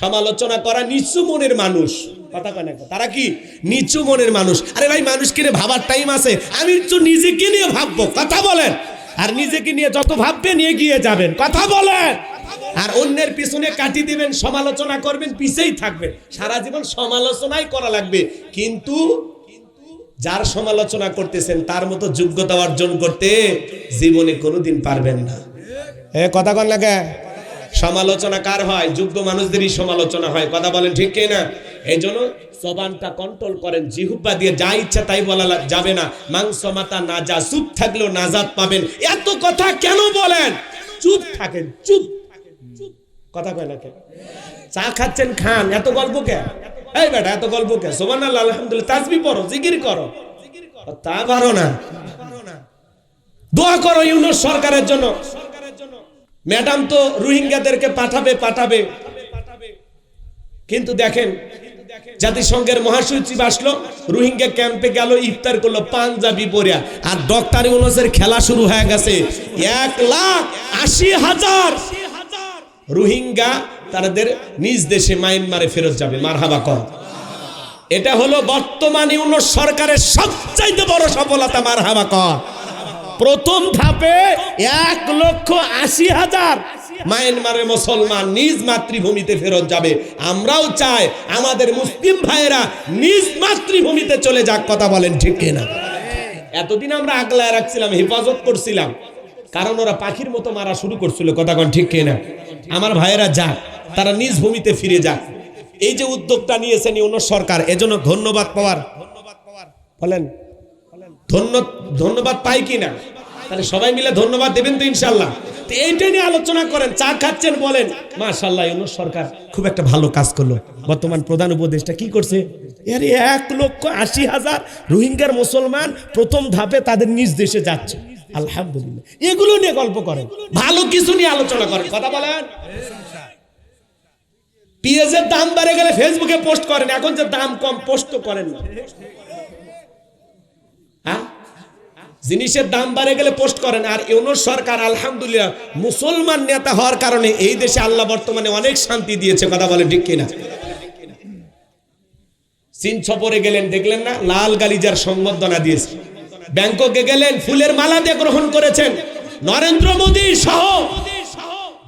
সমালোচনা করা নিচু মনের মানুষ। কথা কয় না? তারা কি নিচু মনের মানুষ? আরে ভাই, মানুষকে নিয়ে ভাবার টাইম আছে? আমি তো নিজেকে নিয়ে ভাববো। কথা বলেন। আর নিজেকে নিয়ে যত ভাববেন এগিয়ে যাবেন। কথা বলেন। আর অন্যের পিছনে কাটি দিবেন, সমালোচনা করবেন, পিছেই থাকবেন। সারা জীবন সমালোচনাই করা লাগবে, কিন্তু যার সমালোচনা করতেছেন তার মতো যোগ্যতা অর্জন করতে জীবনে কোনোদিন পারবেন না। কথা কন লাগে? সমালোচনা কার হয়? যোগ্য মানুষদেরই সমালোচনা হয়। কথা বলেন ঠিক কি না? এই জন্য জবানটা কন্ট্রোল করেন। জিহ্বা দিয়ে যা ইচ্ছা তাই বলা যাবে না। মাংস মাথা না যা, চুপ থাকলেও নাজাত পাবেন। এত কথা কেন বলেন? চুপ থাকেন, চুপ। কথা কয় না কেন? চা খাচ্ছেন, খান, এত গল্প কে? এই বেটা, এত গল্প কে? সুবহানাল্লাহ, আলহামদুলিল্লাহ, তাসবিহ পড়ো, জিকির করো। তা পারো না? দোয়া করো ইউনূস সরকারের জন্য। ম্যাডাম তো রোহিঙ্গাদেরকে পাঠাবে, কিন্তু দেখেন জাতিসংঘের মহাসচিব আসলো, রোহিঙ্গা ক্যাম্পে গেল, ইফতার করলো পাঞ্জাবি পরিয়া। আর ডক্টর ইউনূসের খেলা শুরু হয়ে গেছে। 1,80,000 রোহিঙ্গা তাদের নিজ দেশে মায়ানমারে ফেরত যাবে। মারহাবা কর। এটা হলো বর্তমান ইউনূস সরকারের সবচাইতে বড় সফলতা। মারহাবা কর। প্রথম ধাপে 1,80,000 মায়ানমারের মুসলমান নিজ মাতৃভূমিতে ফেরত যাবে। আমরাও চাই আমাদের মুসলিম ভাইয়েরা নিজ মাতৃভূমিতে চলে যাক। কথা বলেন ঠিক কিনা? এতদিন আমরা আগলায় রাখছিলাম, হেফাজত করছিলাম, কারণ ওরা পাখির মতো মারা শুরু করছিল। কথা কন ঠিক কিনা? আমার ভাইয়েরা যাক, তারা নিজ ভূমিতে ফিরে যাক। এই যে উদ্যোগটা নিয়েছেন ইউনূস সরকার, এজন্য ধন্যবাদ পাওয়ার। বলেন ধন্যবাদ পাই কিনা? তাহলে সবাই মিলে ধন্যবাদ দেবেন তো ইনশাল্লাহ। এইটা নিয়ে আলোচনা করেন, চা খাচ্ছেন, বলেন মাশাআল্লাহ ইউনূস সরকার খুব একটা ভালো কাজ করলো। বর্তমান প্রধান উপদেষ্টা কি করছে? আরে 1,80,000 রোহিঙ্গার মুসলমান প্রথম ধাপে তাদের নিজ দেশে যাচ্ছে, আলহামদুলিল্লাহ। এগুলো নিয়ে গল্প করেন, ভালো কিছু নিয়ে আলোচনা করেন, কথা বলেন। পেঁয়াজের দাম বেড়ে গেলে ফেসবুকে পোস্ট করেন, এখন যে দাম কম পোস্ট তো করেন না। হ্যাঁ, জিনিসের দাম বেড়ে গেলে পোস্ট করেন। আর ইউনূস সরকার আলহামদুলিল্লাহ মুসলমান নেতা হওয়ার কারণে এই দেশে আল্লাহ বর্তমানে অনেক শান্তি দিয়েছে, কথা বলে ঠিক কিনা? চীন সফরে গেলেন, দেখলেন না লাল গালিজার সংবর্ধনা দিয়েছে। ব্যাংককে গেলেন, ফুলের মালা দিয়ে গ্রহণ করেছেন। নরেন্দ্র মোদী সহ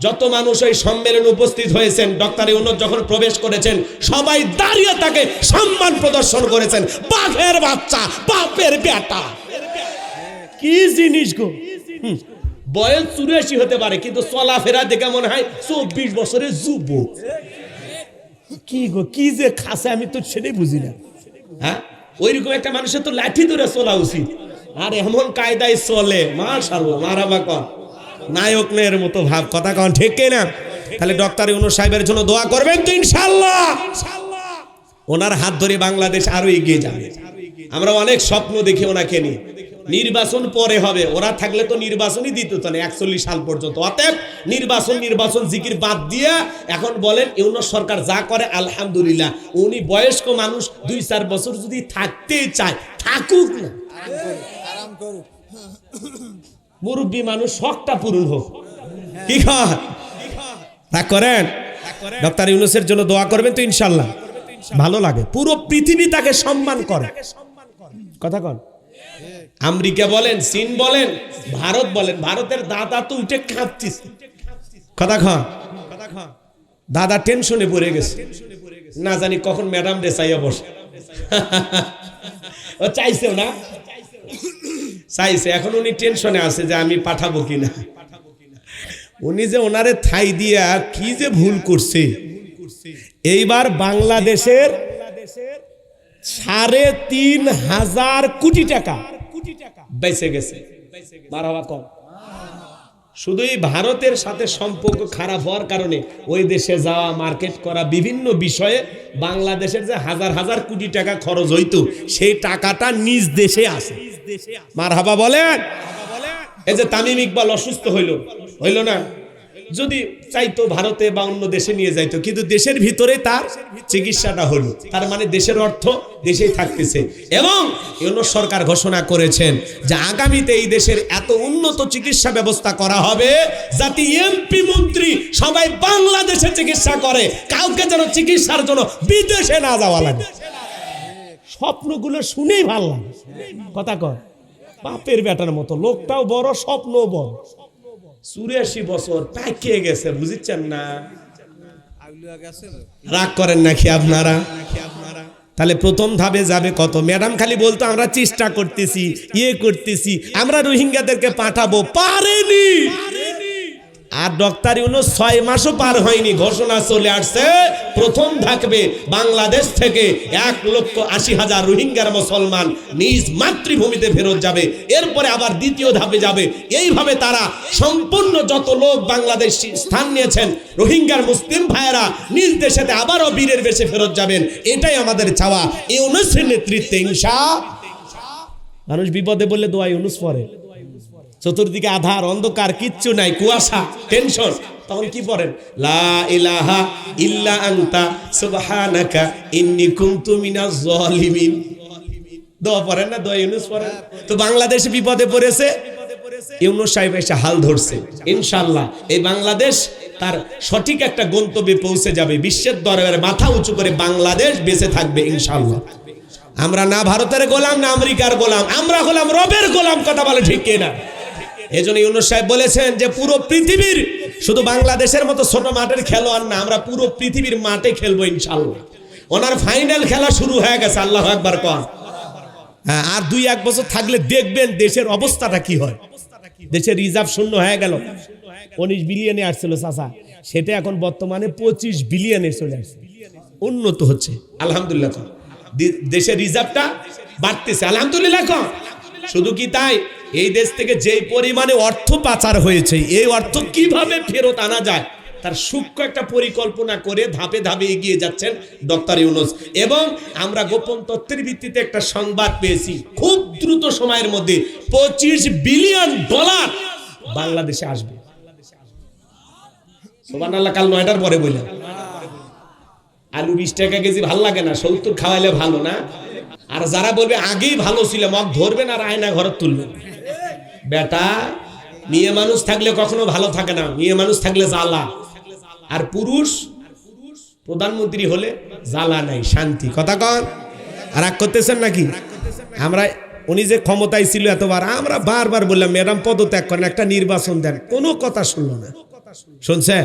যত মানুষ ওই সম্মেলনে উপস্থিত হয়েছেন, ডক্টর ইউনূস যখন প্রবেশ করেছেন সবাই দাঁড়িয়ে তাকে সম্মান প্রদর্শন করেছেন। বাঘের বাচ্চা, বাপের বেটা, কি জিনিস গো! বয়স 84 হতে পারে, কিন্তু চলাফেরা দেখে মনে হয় 24 বছরের যুবক। কি গো, কি যে খাসে আমি তো সেটাই বুঝি না। হ্যাঁ, ওইরকম একটা মানুষের তো লাঠি ধরে চলা উচিত, আর এমন কায়দায় চলে, মাশাআল্লাহ, মারাবা কর, নায়ক নের মতো ভাব, কথা কন ঠিক কিনা? তাহলে ডক্টর ইউনূস সাহেবের জন্য দোয়া করবেন তো ইনশাআল্লাহ। ওনার হাত ধরে বাংলাদেশ আরো এগিয়ে যাবে। আমরা অনেক স্বপ্ন দেখি ওনাকে নিয়ে। নির্বাচন পরে হবে, ওরা থাকলে তো নির্বাচনই দিত না 41 সাল পর্যন্ত। অতএব নির্বাচন জিকির বাদ দিয়ে এখন বলেন ইউনূস সরকার যা করে আলহামদুলিল্লাহ। উনি বয়স্ক মানুষ, 2-4 বছর যদি থাকতে চায় থাকুক না, আরাম করুক। মুরব্বী মানুষ, শখটা পূরণ হোক, কি রাগ করেন? ডক্টর ইউনূসের জন্য দোয়া করবেন তো ইনশাআল্লাহ। ভালো লাগে, পুরো পৃথিবী তাকে সম্মান করে, কথা কন। আমেরিকা বলেন, চীন বলেন, ভারত বলেন, ভারতের দাদা তো উঠে কাঁপছিস, কথা কন। দাদা টেনশনে পড়ে গেছে, না জানি কখন ম্যাডাম রে চাইয়া বসে। ও চাইছেও না, চাইছে, এখন উনি টেনশনে আছে যে আমি পাঠাবো কিনা। উনি যে ওনারে থাই দিয়া কি যে ভুল করছে। এইবার বাংলাদেশের 3,500 কোটি টাকা বেঁচে গেছে, মারহাবা কম। শুধু এই ভারতের সাথে সম্পর্ক খারাপ হওয়ার কারণে ওই দেশে যাওয়া, মার্কেট করা, বিভিন্ন বিষয়ে বাংলাদেশের যে হাজার হাজার কোটি টাকা খরচ হইতো, সেই টাকাটা নিজ দেশে আসে, মারহাবা বলেন। এই যে তামিম ইকবাল অসুস্থ হইল না, যদি চাইতো ভারতে বা অন্য দেশে নিয়ে যাইতো, কিন্তু দেশের ভিতরে তার চিকিৎসাটা হলো, তার মানে দেশের অর্থ দেশেই থাকতেছে। এবং ইউনূস সরকার ঘোষণা করেছেন যে আগামীতে এই দেশের এত উন্নত চিকিৎসা ব্যবস্থা করা হবে যাতে এমপি মন্ত্রী সবাই বাংলাদেশে চিকিৎসা করে, কাউকে যেন চিকিৎসার জন্য বিদেশে না যাওয়া লাগে। স্বপ্নগুলো শুনেই ভালো লাগে, কথা কর। বাপের বেটার মতো, লোকটাও বড়, স্বপ্নও বড়। 84 বছর পাকিয়ে গেছে, বুঝছেন না? রাগ করেন নাকি আপনারা? তাহলে প্রথম ধাপে যাবে কত? ম্যাডাম খালি বলতো আমরা চেষ্টা করতেছি, করতেছি, আমরা রোহিঙ্গাদেরকে পাঠাবো, পারেনি। আর ডক্টর ইউনূস 6 মাসও পার হয়নি, ঘোষণা চলে আসছে প্রথম ধাপে বাংলাদেশ থেকে 1,80,000 রোহিঙ্গার মুসলমান নিজ মাতৃভূমিতে ফেরত যাবে। এরপরে আবার দ্বিতীয় ধাপে যাবে। এইভাবে তারা সম্পূর্ণ যত লোক বাংলাদেশ স্থান নিয়েছেন, রোহিঙ্গার মুসলিম ভাইয়েরা নিজ দেশেতে আবারও বীরের বেশে ফেরত যাবেন। এটাই আমাদের চাওয়া। ইউনূসের নেতৃত্বে ইনশাআল্লাহ। মানুষ বিপদে বললে দোয়া ইউনূস পড়ে, চতুর্দিকে আধার অন্ধকার, কিচ্ছু নাই, কুয়াশা, টেনশন, তখন কি পড়েন? লা ইলাহা ইল্লা আনতা সুবহানাকা ইন্নী কুনতু মিনাজ জালিমিন। দোয়া পড়েন না? দোয়া ইউনূস পড়েন। তো বাংলাদেশে বিপদে পড়েছে, ইউনূস সাহেব এসে হাল ধরছে। ইনশাআল্লাহ এই বাংলাদেশ তার সঠিক একটা গন্তব্যে পৌঁছে যাবে। বিশ্বের দরবারে মাথা উঁচু করে বাংলাদেশ বেঁচে থাকবে ইনশাআল্লাহ। আমরা না ভারতের গোলাম, না আমেরিকার গোলাম, আমরা হলাম রবের গোলাম, কথা বলে ঠিক কিনা? এজন্য ইউনূস সাহেব বলেছেন যে পুরো পৃথিবীর, শুধু বাংলাদেশের মতো ছোট মাঠের খেলোয়াড় না, আমরা পুরো পৃথিবীর মাঠে খেলবো ইনশাআল্লাহ। ওনার ফাইনাল খেলা শুরু হয়ে গেছে, আল্লাহু আকবার কন। হ্যাঁ, আর 2-1 বছর থাকলে দেখবেন দেশের অবস্থাটা কি হয়। দেশের রিজার্ভ শূন্য হয়ে গেল, 19 বিলিয়নে আসছিল চাচা, সেটা এখন বর্তমানে 25 বিলিয়নে চলে আসছে, উন্নত হচ্ছে আলহামদুলিল্লাহ। দেশের রিজার্ভটা বাড়তেছে আলহামদুলিল্লাহ। শুধু কি তাই, এই দেশ থেকে যেই পরিমাণে অর্থ পাচার হয়েছে, এই অর্থ কিভাবে ফেরত আনা যায় তার সূক্ষ্ম একটা পরিকল্পনা করে ধাপে ধাপে এগিয়ে যাচ্ছেন ডক্টর ইউনূস। এবং আমরা গোপন তথ্যের ভিত্তিতে একটা সংবাদ পেয়েছি, খুব দ্রুত সময়ের মধ্যে $25 বিলিয়ন বাংলাদেশে আসবে। সুবহানাল্লাহ। কাল 9টার পরে বললাম আলু 20 টাকা কেজি ভাল লাগে না, 70 খাওয়াইলে ভালো না। আর যারা বলবে আগেই ভালো ছিল, মগ ধরবেন আর আয়না ঘরে তুলবেন। বেটা, মেয়ে মানুষ থাকলে কখনো ভালো থাকে না, মেয়ে মানুষ থাকলে জ্বালা। আর পুরুষ প্রধানমন্ত্রী হলে জ্বালা নাই, শান্তি। কথা কন, রাগ করতেছেন নাকি? আমরা উনি যে ক্ষমতায় ছিল এতবার, আমরা বারবার বললাম ম্যাডাম পদত্যাগ করেন, একটা নির্বাচন দেন, কোনো কথা শুনলো না। শুনছে?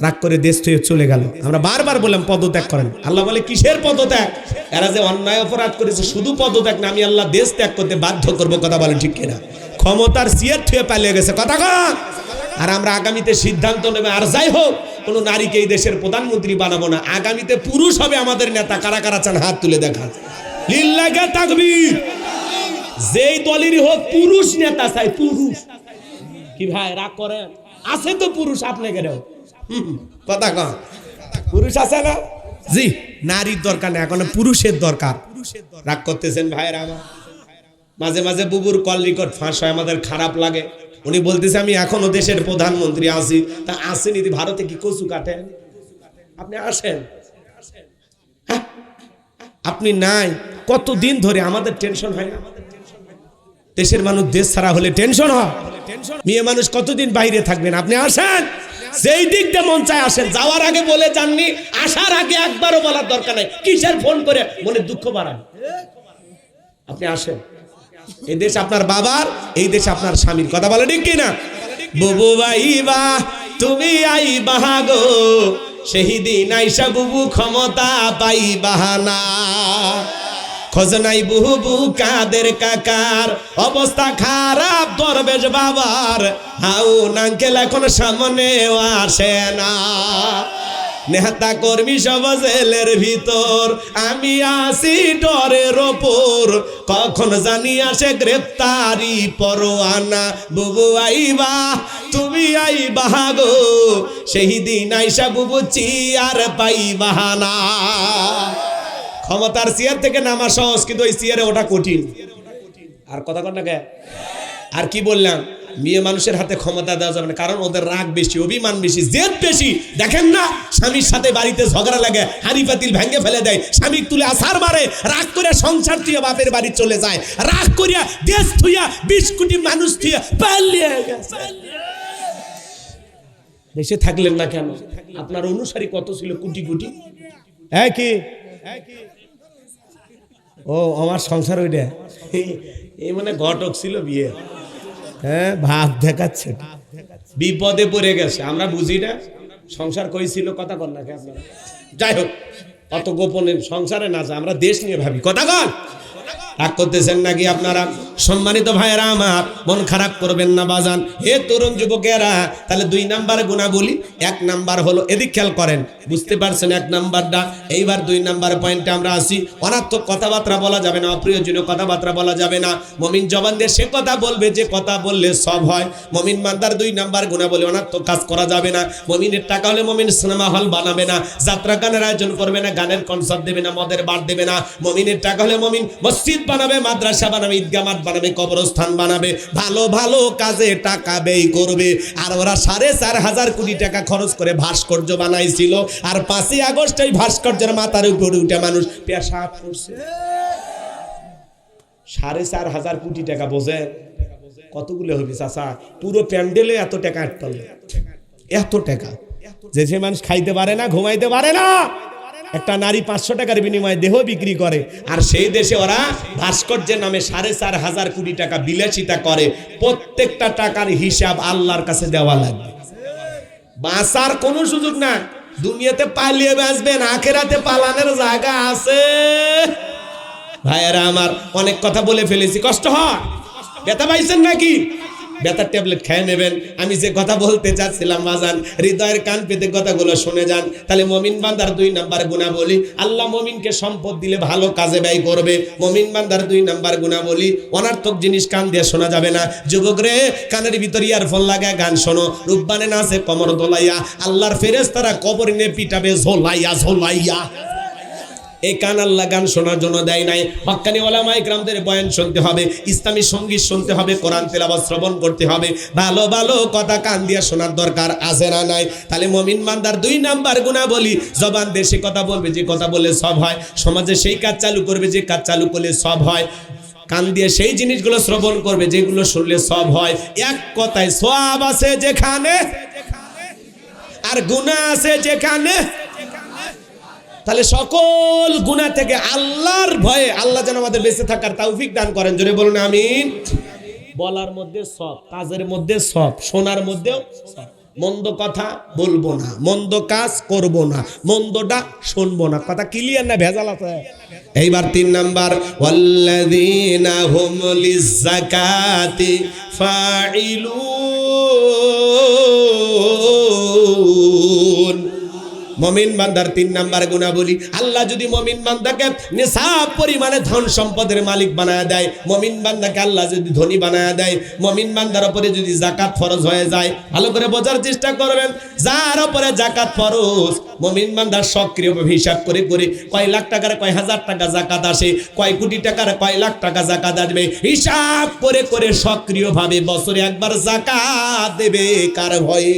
রাগ করে দেশ থেকে চলে গেল। আমরা বারবার বললাম পদত্যাগ করেন। আল্লাহ বলে কিসের পদত্যাগ? এরা যে অন্যায় অপরাধ করেছে, শুধু পদত্যাগ না, আমি আল্লাহ দেশ ত্যাগ করতে বাধ্য করবো। কথা বলেন ঠিক কিনা? ক্ষমতার চেয়ার থেকে পালিয়ে গেছে। কথা কন। আর আমরা আগামীতে সিদ্ধান্ত নেবে, আর যাই হোক কোনো নারীকে এই দেশের প্রধানমন্ত্রী বানাবো না, আগামীতে পুরুষ হবে আমাদের নেতা। কারা কারা চান হাত তুলে দেখান। লিল্লাহি তাকবীর। যেই দলেরই হোক পুরুষ নেতা চাই, পুরুষ। কি ভাই রাগ করেন? আছে তো পুরুষ আপনাকে রেও। কথা কন, পুরুষ আছে না? জি, নারীর দরকার নেই, এখন পুরুষের দরকার। রাগ করতেছেন ভাইরা আমার? মাঝে মাঝে বুবুর কল রেকর্ড ফাঁস হয়, আমাদের খারাপ লাগে। উনি বলতেছে আমি এখনো দেশের প্রধানমন্ত্রী আছি। তা আসেনি ভারতে কি কচু কাটেন? আপনি আসেন, আপনি নাই কতদিন ধরে? আমাদের টেনশন হয় না? দেশের মানুষ দেশ ছাড়া হলে টেনশন হয়। মেয়ে মানুষ কতদিন বাইরে থাকবেন? আপনি আসেন, যেই দিক দিয়ে মন চায় আসেন। যাওয়ার আগে বলে যাননি, আসার আগে একবারও বলার দরকার নাই। কিসের ফোন করে মনে দুঃখ বাড়ায়? আপনি আসেন। এই দেশ আপনার বাবার, এই দেশ আপনার স্বামীর। কথা বলে ঠিক কিনা? বুবু বাইবা তুমি আই বাহাগো, সেই দিন আইসা বুবু ক্ষমতা পাই বাহানা। খোঁজনাই বুবু কাদের কাকার, অবস্থা খারাপ দরবেশ বাবার, হাউ নাঙ্কেল এখন সামনে আসে না। নেতা কর্মী সব জেলের ভিতর, আমি আসি ডরের ওপর, কখন জানি আসে গ্রেপ্তারি পরোয়ানা। বুবু আইবা তুমি আইবা গো, সেই দিন আইসা বুবু চিয়ার পাইবা না। ক্ষমতার চেয়ার থেকে নামা সহজ, কিন্তু ওই চেয়ারে ওটা কঠিন। আর কথা কন না কে? আর কি বললাম? মেয়ে মানুষের হাতে ক্ষমতা দেওয়া যাবে না, কারণ ওদের রাগ বেশি, অভিমান বেশি, জেদ বেশি। দেখেন না, স্বামীর সাথে বাড়িতে ঝগড়া লাগে, হাঁড়ি পাতিল ভেঙে ফেলে দেয়, স্বামী তুলে আছার মারে, রাগ করে সংসার থুয়ে বাপের বাড়ি চলে যায়, রাগ করিয়া দেশ থুইয়া 20 কোটি মানুষ থুইয়া পালিয়ে গেছে। দেশে থাকলেন না কেন? আপনার অনুসারী কত ছিল? কোটি কোটি। কি ও আমার সংসার ওইটা, এই মানে ঘটক ছিল বিয়ে। হ্যাঁ, ভাব দেখাচ্ছে, বিপদে পড়ে গেছে। আমরা বুঝি না সংসার কই ছিল। কথা কন না আপনারা? যাই হোক, অত গোপনে সংসারে না যায়, আমরা দেশ নিয়ে ভাবি। কথা কন, রাগ করতেছেন নাকি আপনারা? সম্মানিত ভাইয়েরা আমার, মন খারাপ করবেন না বাজান। হে তরুণ যুবকেরা, তাহলে 2 নাম্বার গুণা বলি। 1 নাম্বার হলো, এদিক খেয়াল করেন, বুঝতে পারছেন 1 নাম্বারটা? এইবার 2 নাম্বার পয়েন্টে আমরা আসি। অনার্থক কথাবার্তা বলা যাবে না, অপ্রয়োজনীয় কথাবার্তা বলা যাবে না। মুমিন জবান দিয়ে সে কথা বলবে যে কথা বললে সব হয়। মুমিন মানদার 2 নাম্বার গুণা বলে, অনার্থক কাজ করা যাবে না। মুমিনের টাকা হলে মুমিন সিনেমা হল বানাবে না, যাত্রা গানের আয়োজন করবে না, গানের কনসার্ট দেবে না, মদের বার দেবে না। মুমিনের টাকা হলে মুমিন মসজিদ বানাবে, মাদ্রাসা বানাবে, ঈদগাহ মাঠ বানাবে, কবরস্থান বানাবে, ভালো ভালো কাজে টাকা ব্যয় করবে। আর ওরা 4.5 কোটি টাকা খরচ করে ভাস্কর্য বানাইছিল, আর 5ই আগস্ট এই ভাস্কর্যের মাথার উপরে উঠে মানুষ পেশাব করছে। 4.5 কোটি টাকা, বোঝেন কতগুলো হবে চাচা? পুরো প্যান্ডেলে এত টাকা আটকাল, এত টাকা যে সে মানুষ খাইতে পারে না, ঘুমাইতে পারে না। একটা নারী 500 টাকার বিনিময়ে দেহ বিক্রি করে, আর সেই দেশে ওরা ভাস্কর্যের নামে 4.5 কোটি টাকা বিলাসিতা করে। প্রত্যেকটা টাকার হিসাব আল্লাহর কাছে দেওয়া লাগবে। বাঁচার কোনো সুযোগ না। দুনিয়াতে পালিয়ে বাঁচবেন, আখেরাতে পালানোর জায়গা আছে। ভাইয়েরা আমার, অনেক কথা বলে ফেলেছি, কষ্ট হয়, ব্যথা পাইছেন নাকি? ব্যথার ট্যাবলেট খেয়ে নেবেন। আমি যে কথা বলতে চাচ্ছিলাম বাজান, হৃদয়ের কান পেতে কথাগুলো শুনে যান। তাহলে মুমিন বান্দার 2 নাম্বার গুণাবলী, আল্লাহ মুমিনকে সম্পদ দিলে ভালো কাজে ব্যয় করবে। মুমিন বান্দার 2 নাম্বার গুণাবলী, অনার্থক জিনিস কান দিয়ে শোনা যাবে না। যুবক রে, কানের ভিতর ইয়ারফোন লাগায় গান শোনো, রূপবানে নাচে কমর দোলাইয়া, আল্লাহর ফেরেশতারা কবর নিয়ে পিটাবে ঝোলাইয়া ঝোলাইয়া। এই কান আল্লাহ গান শোনার জন্য দেয় নাই। হক্কানি ওলামায়ে কেরামদের বয়ান শুনতে হবে, ইসলামী সঙ্গীত শুনতে হবে, কোরআন তেলাওয়াত শ্রবণ করতে হবে। ভালো ভালো কথা কান দিয়ে শোনার দরকার আছে না নাই? তাহলে মুমিন বান্দার 2 নাম্বার গুণাবলী, জবান দিয়ে সে কথা বলবে যে কথা বলে সব হয়, সমাজে সেই কাজ চালু করবে যে কাজ চালু করলে সব হয়, কান দিয়ে সেই জিনিসগুলো শ্রবণ করবে যেগুলো শুনলে সব হয়। এক কথায় সওয়াব আছে যেখানে আর গুনাহ আছে যেখানে। তাহলে সকল গুনাহ থেকে আল্লাহর ভয়ে আল্লাহ যেন আমাদের বেঁচে থাকার তৌফিক দান করেন। জোরে বলুন আমিন। বলার মধ্যে সব, কাজের মধ্যে সব, শোনার মধ্যেও সব। মন্দ কথা বলবো না, মন্দ কাজ করব না, মন্দটা শুনবো না। কথা ক্লিয়ার না ভেজাল আছে? এইবার 3 নাম্বার, ওয়াল্লাযীনা হুম লিয-যাকাতি ফাইলুন। মুমিন বান্দার 3 নাম্বার গুণাবলী, আল্লাহ যদি মুমিন বান্দাকে নিসাব পরিমাণে ধন সম্পদের মালিক বানায় দেয়, মুমিন বান্দাকে আল্লাহ যদি ধনী বানায় দেয়, মুমিন বান্দার উপরে যদি যাকাত ফরজ হয়ে যায়, ভালো করে বোঝার চেষ্টা করবেন, যার উপরে যাকাত ফরজ, মুমিন বান্দার সক্রিয়ভাবে হিসাব করে করে কয় লাখ টাকার কয় হাজার টাকা যাকাত আসে, কয় কোটি টাকার কয় লাখ টাকা যাকাত আসবে, হিসাব করে করে সক্রিয়ভাবে বছরে একবার যাকাত দেবে। কার ভয়ে?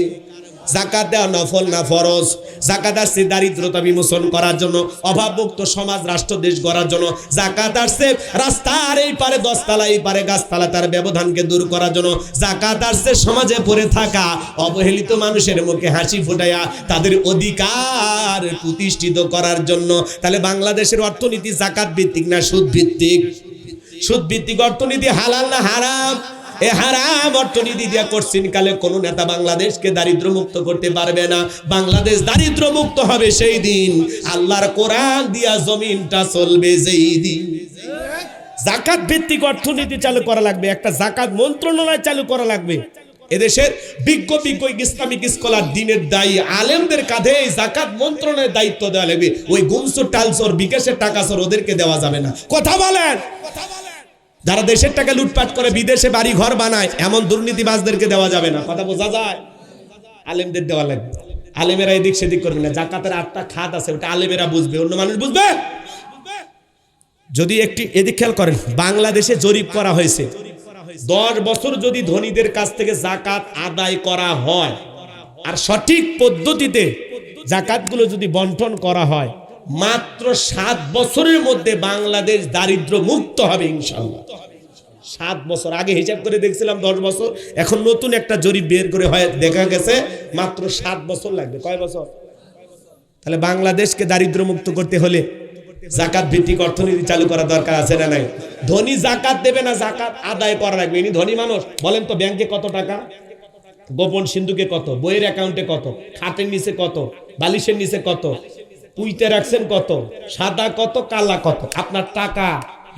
যাকাত দেওয়া নফল না ফরজ। যাকাত আসছে দারিদ্রতা বিমোচন করার জন্য, অভাবমুক্ত সমাজ রাষ্ট্র দেশ গড়ার জন্য। যাকাত আসছে রাস্তার এই পারে 10 তলা এই পারে গাছতলা তার ব্যবধানকে দূর করার জন্য। যাকাত আসছে সমাজে পড়ে থাকা অবহেলিত মানুষের মুখে হাসি ফোটায়া তাদের অধিকার প্রতিষ্ঠিত করার জন্য। তাহলে বাংলাদেশের অর্থনীতি যাকাত ভিত্তিক না সুদ ভিত্তিক? সুদ ভিত্তিক অর্থনীতি হালাল না হারাম? এ হারাম অর্থনীতি দিয়া করছেন কালে কোন নেতা বাংলাদেশকে দারিদ্র মুক্ত করতে পারবে না। বাংলাদেশ দারিদ্র মুক্ত হবে সেই দিন, আল্লাহর কোরআন দিয়া জমিনটা চলবে যেই দিন। যাকাত ভিত্তিক অর্থনীতি চালু করা লাগবে, একটা যাকাত মন্ত্রণালয় চালু করা লাগবে। এদেশের বিজ্ঞ ইসলামিক স্কলার দিনের দায়ী আলেমদের কাঁধে যাকাত মন্ত্রণালয়ের দায়িত্ব দেওয়া লাগবে। ওই গুমসুর টালসর বিকাশের টাকা সর ওদেরকে দেওয়া যাবে না। কথা বলেন? যারা দেশের টাকা লুটপাট করে বিদেশে বাড়ি ঘর বানায় এমন দুর্নীতিবাজদেরকে দেওয়া যাবে না। কথা বোঝা যায়? আলেমদের দেওয়া লাগবে। আলেমেরা এদিক সেদিক করবে না। যাকাতের 8টা খাত আছে, ওটা আলেমেরা বুঝবে, অন্য মানুষ বুঝবে? যদি একটি এদিক খেয়াল করেন, বাংলাদেশে জরিপ করা হয়েছে, 10 বছর যদি ধনীদের কাছ থেকে যাকাত আদায় করা হয় আর সঠিক পদ্ধতিতে যাকাতগুলো যদি বন্টন করা হয়, মাত্র 7 বছরের মধ্যে বাংলাদেশ দারিদ্র মুক্ত হবে ইনশাআল্লাহ। 7 বছর আগে হিসাব করে দেখছিলাম 10 বছর, এখন নতুন একটা জরিপ বের করে হয় দেখা গেছে মাত্র 7 বছর লাগবে। কয় বছর? তাহলে বাংলাদেশকে দারিদ্র মুক্ত করতে হলে যাকাত ভিত্তিক অর্থনীতি চালু করা দরকার আছে না নাই? ধনী যাকাত দেবে না, যাকাত আদায় করা লাগবে। ইনি ধনী মানুষ, বলেন তো ব্যাংকে কত টাকা, গোপন সিন্ধুকে কত, বইয়ের অ্যাকাউন্টে কত, খাটের নিচে কত, বালিশের নিচে কত, পুইতে রাখছেন কত, সাদা কত, কালা কত। আপনার টাকা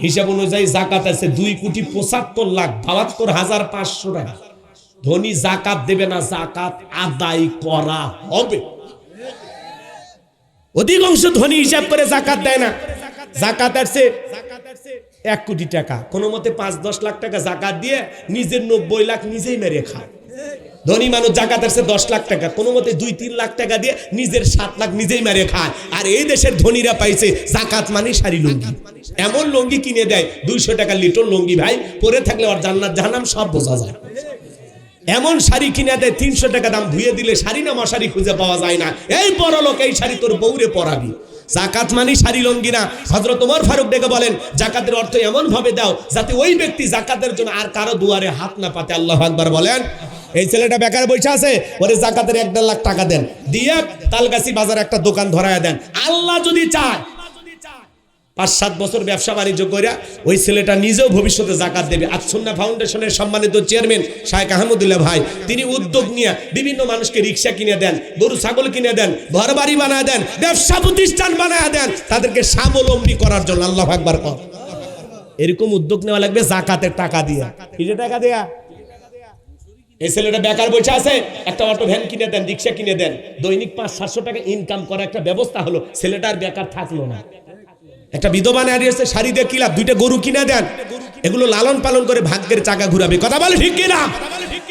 হিসাব অনুযায়ী যাকাত আছে 2,75,72,500 টাকা। ধনী যাকাত দেবে না, যাকাত আদায় করা হবে। অধিকাংশ ধনী হিসাব করে যাকাত দেয় না। যাকাত আছে 1 কোটি টাকা, কোনো মতে 5-10 লাখ টাকা যাকাত দিয়ে নিজের 90 লাখ নিজেই মেরে খায়। ধনী মানুষ যাকাত আছে 10 লাখ টাকা, কোনো মতে 2-3 লাখ টাকা দিয়ে নিজের 7 লাখ নিজেই মেরে খায়। আর এই দেশের ধনীরা পাইছে যাকাত মানে শাড়ি লুঙ্গি। এমন লুঙ্গি কিনে দেয় 200 টাকা লিটার লুঙ্গি, ভাই পরে থাকলে আর জান্নাত জাহান্নাম সব বোঝা যায়। এমন শাড়ি কিনে দেয় 300 টাকা দাম, ধুয়ে দিলে শাড়ি না মশারি খুঁজে পাওয়া যায় না। এই বড় লোক এই শাড়ি তোর বউরে পরাবি। যাকাত মানে শাড়ি লুঙ্গি না। হযরত ওমর ফারুক ডেকে বলেন, যাকাতের অর্থ এমন ভাবে দাও যাতে ওই ব্যক্তি যাকাতের জন্য আর কারো দুয়ারে হাত না পাতে। আল্লাহু আকবার বলেন। এই ছেলেটা বেকার বসে আছে, ওরে যাকাতের 1.5 লাখ টাকা দেন, দিয়ে তালগাছি বাজারে একটা দোকান ধরায়া দেন। আল্লাহ যদি চায় 5-7 বছর ব্যবসা বাণিজ্য করে ওই ছেলেটা নিজেও ভবিষ্যতে যাকাত দেবে। আজ-সুন্নাহ ফাউন্ডেশনের সম্মানিত চেয়ারম্যান শায়েখ আহমদুল্লাহ ভাই, তিনি উদ্যোগ নিয়ে বিভিন্ন মানুষকে রিক্সা কিনে দেন, গরু ছাগল কিনে দেন, ঘর বাড়ি বানায় দেন, ব্যবসা প্রতিষ্ঠান বানায় দেন, তাদেরকে স্বাবলম্বী করার জন্য। আল্লাহু আকবার কর। এরকম উদ্যোগ নেওয়া লাগবে যাকাতের টাকা দিয়ে। কি যে টাকা দেয়া? এই ছেলেটা বেকার বসে আছে, একটা অটো ভ্যান কিনে দেন, রিক্সা কিনে দেন, দৈনিক 500-700 টাকা ইনকাম করা একটা ব্যবস্থা হলো, ছেলেটা আর বেকার থাকলো না। একটা বিধবা নারী আছে, শাড়ি দিয়ে কি লাভ, 2টা গরু কিনে দেন, এগুলো লালন পালন করে ভাগ্যের চাকা ঘুরাবে। কথা বলে ঠিক কিনা?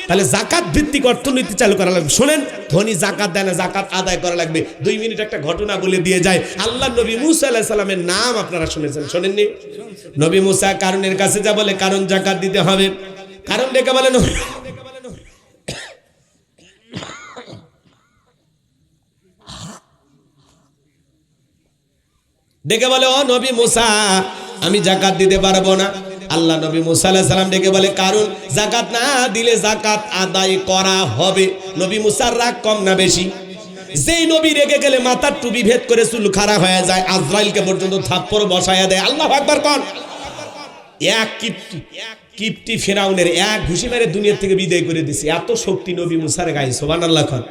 তাহলে জাকাত ভিত্তিক অর্থনীতি চালু করা লাগবে। শোনেন, ধনী জাকাত দেয় না, জাকাত আদায় করা লাগবে। 2 মিনিট একটা ঘটনা বলে দিয়ে যায়। আল্লাহ নবী মুসা আলাইহিস সালামের নাম আপনারা শুনেছেন, শোনেননি? নবী মুসা কারণের কাছে যা বলে, কারণ জাকাত দিতে হবে। কারণ ডেকে বলেন, ডেকে বলে, ও নবী মুসা, আমি জাকাত দিতে পারবো না। আল্লাহ নবী মুসা আলাইহিস সালাম ডেকে বলে, কারণ জাকাত না দিলে জাকাত আদায় করা হবে। নবী মুসার রাগ কম না বেশি? যেই নবী রেগে গেলে মাথার টুপি ভেদ করে চুল খাড়া হয়ে যায়, আজরাইলকে পর্যন্ত থাপ্পড় বসায়া দেয়। আল্লাহু আকবার কোন? এক কিপ্টি ফেরাউনের এক ঘুষি মেরে দুনিয়া থেকে বিদায় করে দিছে। এত শক্তি নবী মুসার গায়ে। সুবহানাল্লাহ কোন?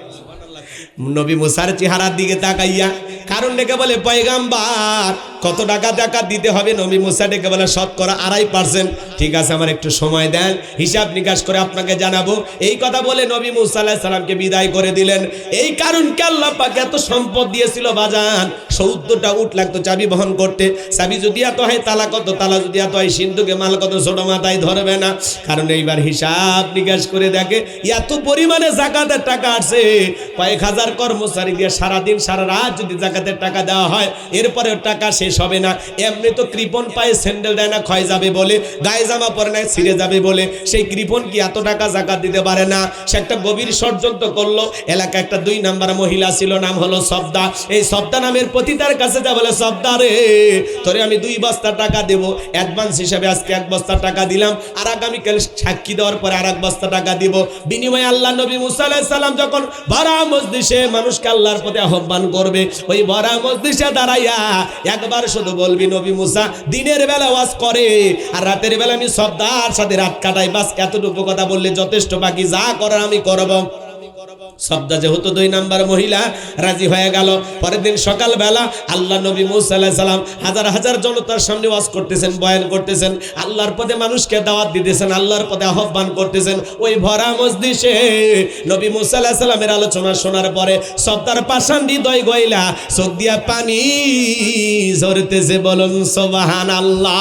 নবী মুসার চেহারার দিকে তাকাইয়া কারণ ডেকে বলে, পয়গাম্বার কত টাকা জাকাত দিতে হবে? নবী মুসা ডেকে বলে, শতকরা 2.5%। ঠিক আছে, আমার একটু সময় দেন, হিসাব নিকাশ করে আপনাকে জানাবো। এই কথা বলে নবী মুসা আলাইহিস সালামকে বিদায় করে দিলেন। এই কারণকে আল্লাহ পাক এত সম্পদ দিয়েছিল বাজান, 14টা উট লাগতো চাবি বহন করতে। চাবি যদি এত হয়, তালা কত? তালা যদি এত হয়, সিন্ধুকে মাল কত? ছোট মাথায় ধরবে না। কারণ এইবার হিসাব নিকাশ করে দেখে এত পরিমাণে জাকাতের টাকা আসে, কয়েক হাজার কর্মচারী দিয়ে সারাদিন সারা রাত যদি জাকাতের টাকা দেওয়া হয়, এরপরেও টাকা শেষ হবে না। এমনি তো কৃপণ পায়ে স্যান্ডেল দেয় না, ক্ষয় যাবে বলে, গায়ে জামা পরে না, ছিঁড়ে যাবে বলে। সেই কৃপণ কি এত টাকা জাকাত দিতে পারে না? সে একটা গভীর ষড়যন্ত্র করলো। এলাকায় একটা 2 নাম্বার মহিলা ছিল, নাম হলো সবদা। এই সবদা নামের পতিতার কাছে যা বলে, সবদা রে, তোরে আমি 2 বস্তা টাকা দেবো, অ্যাডভান্স হিসাবে আজকে 1 বস্তা টাকা দিলাম, আর আগামীকাল সাক্ষী দেওয়ার পরে আর 1 বস্তা টাকা দিব। বিনিময়ে আল্লাহ নবী মুসা আলাইহিস সালাম যখন বড় মজলিসে মানুষকে আল্লাহর পথে আহ্বান করবে, ওই বড় মজলিসে দাঁড়াইয়া একবার শুধু বলবি, নবী মুসা দিনের বেলা ওয়াজ করে আর রাতের বেলা আমি সবদার সাথে রাত কাটাই, বাস এতটুকু কথা বললে যথেষ্ট, বাকি যা করার আমি করব। সবদা যেহেতু 2 নাম্বার মহিলা, রাজি হয়ে গেল। পরের দিন সকালবেলা আল্লাহ নবী মুসা আলাইহিস সালাম হাজার হাজার জনতার সামনে ওয়াজ করতেছেন, বয়ান করতেছেন, আল্লাহর পথে মানুষকে দাওয়াত দিতেছেন, আল্লাহর পথে আহ্বান করতেছেন। ওই ভরা মজলিসে নবী মুসা আলাইহিস সালামের আলোচনা শোনার পরে সবদার পাষাণ হৃদয় গইলা চোখ দিয়া পানি ঝরতেছে। বলুন সুবহানাল্লাহ।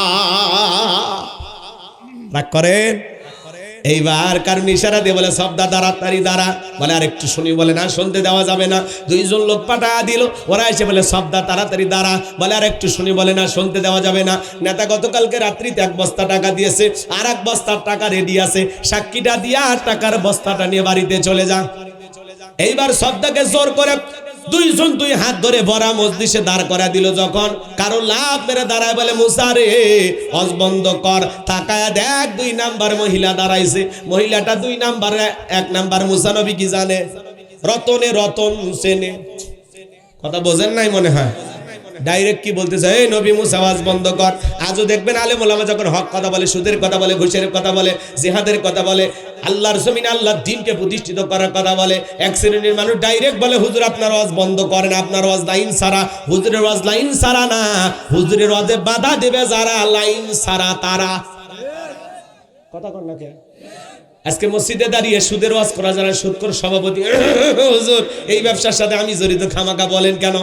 রাগ করেন? এইবার কারণ ইশারা দিয়ে বলে, সবদা তাড়াতাড়ি দাঁড়া। বলে আর একটু শুনি। বলে না, শুনতে দেওয়া যাবে না। 2 জন লোক পাঠা দিল, ওরা এসে বলে, সবদা তাড়াতাড়ি দাঁড়া। বলে আর একটু শুনি। বলে না, শুনতে দেওয়া যাবে না। নেতা গতকালকে রাত্রিতে 1 বস্তা টাকা দিয়েছে, আর 1 বস্তার টাকা রেডি আছে, সাক্ষীটা দিয়া টাকার বস্তাটা নিয়ে বাড়িতে চলে যা। এইবার সবদাকে জোর করে 2 জন 2 হাত ধরে ভরা মজলিসে দাঁড় করা দিল। যখন কারো লাভ মেরে দাঁড়ায়, বলে মুসা রে ওয়াজ বন্ধ কর। তাকায়া দেখ 2 নাম্বার মহিলা দাঁড়াইছে। মহিলাটা 2 নাম্বার, 1 নাম্বার মুসা নবী কি জানে? রতনে রতন চেনে। কথা বোঝেন নাই মনে হয়? ডাইরেক্ট কি বলতেছে, এই নবী মুসা ওয়াজ বন্ধ কর। আজও দেখবেন আলেম ওলামা যখন হক কথা বলে, সুদের কথা বলে, ঘুষের কথা বলে, জিহাদের কথা বলে, আল্লাহর জমিনে আল্লাহর দ্বীনকে প্রতিষ্ঠিত করার কথা বলে, এক শ্রেণীর মানুষ ডাইরেক্ট বলে, হুজুর আপনার ওয়াজ বন্ধ করেন, আপনার ওয়াজ লাইন সারা। হুজুরের ওয়াজ লাইন সারা না, হুজুরের ওয়াজে বাধা দেবে যারা, লাইন সারা তারা। কথা কর না কে? আজকে মসজিদে দাঁড়িয়ে সুদের ওয়াজ করা যারা, সুদখোর সভাপতি, হুজুর এই ব্যবসার সাথে আমি জড়িত, খামাকা বলেন কেন?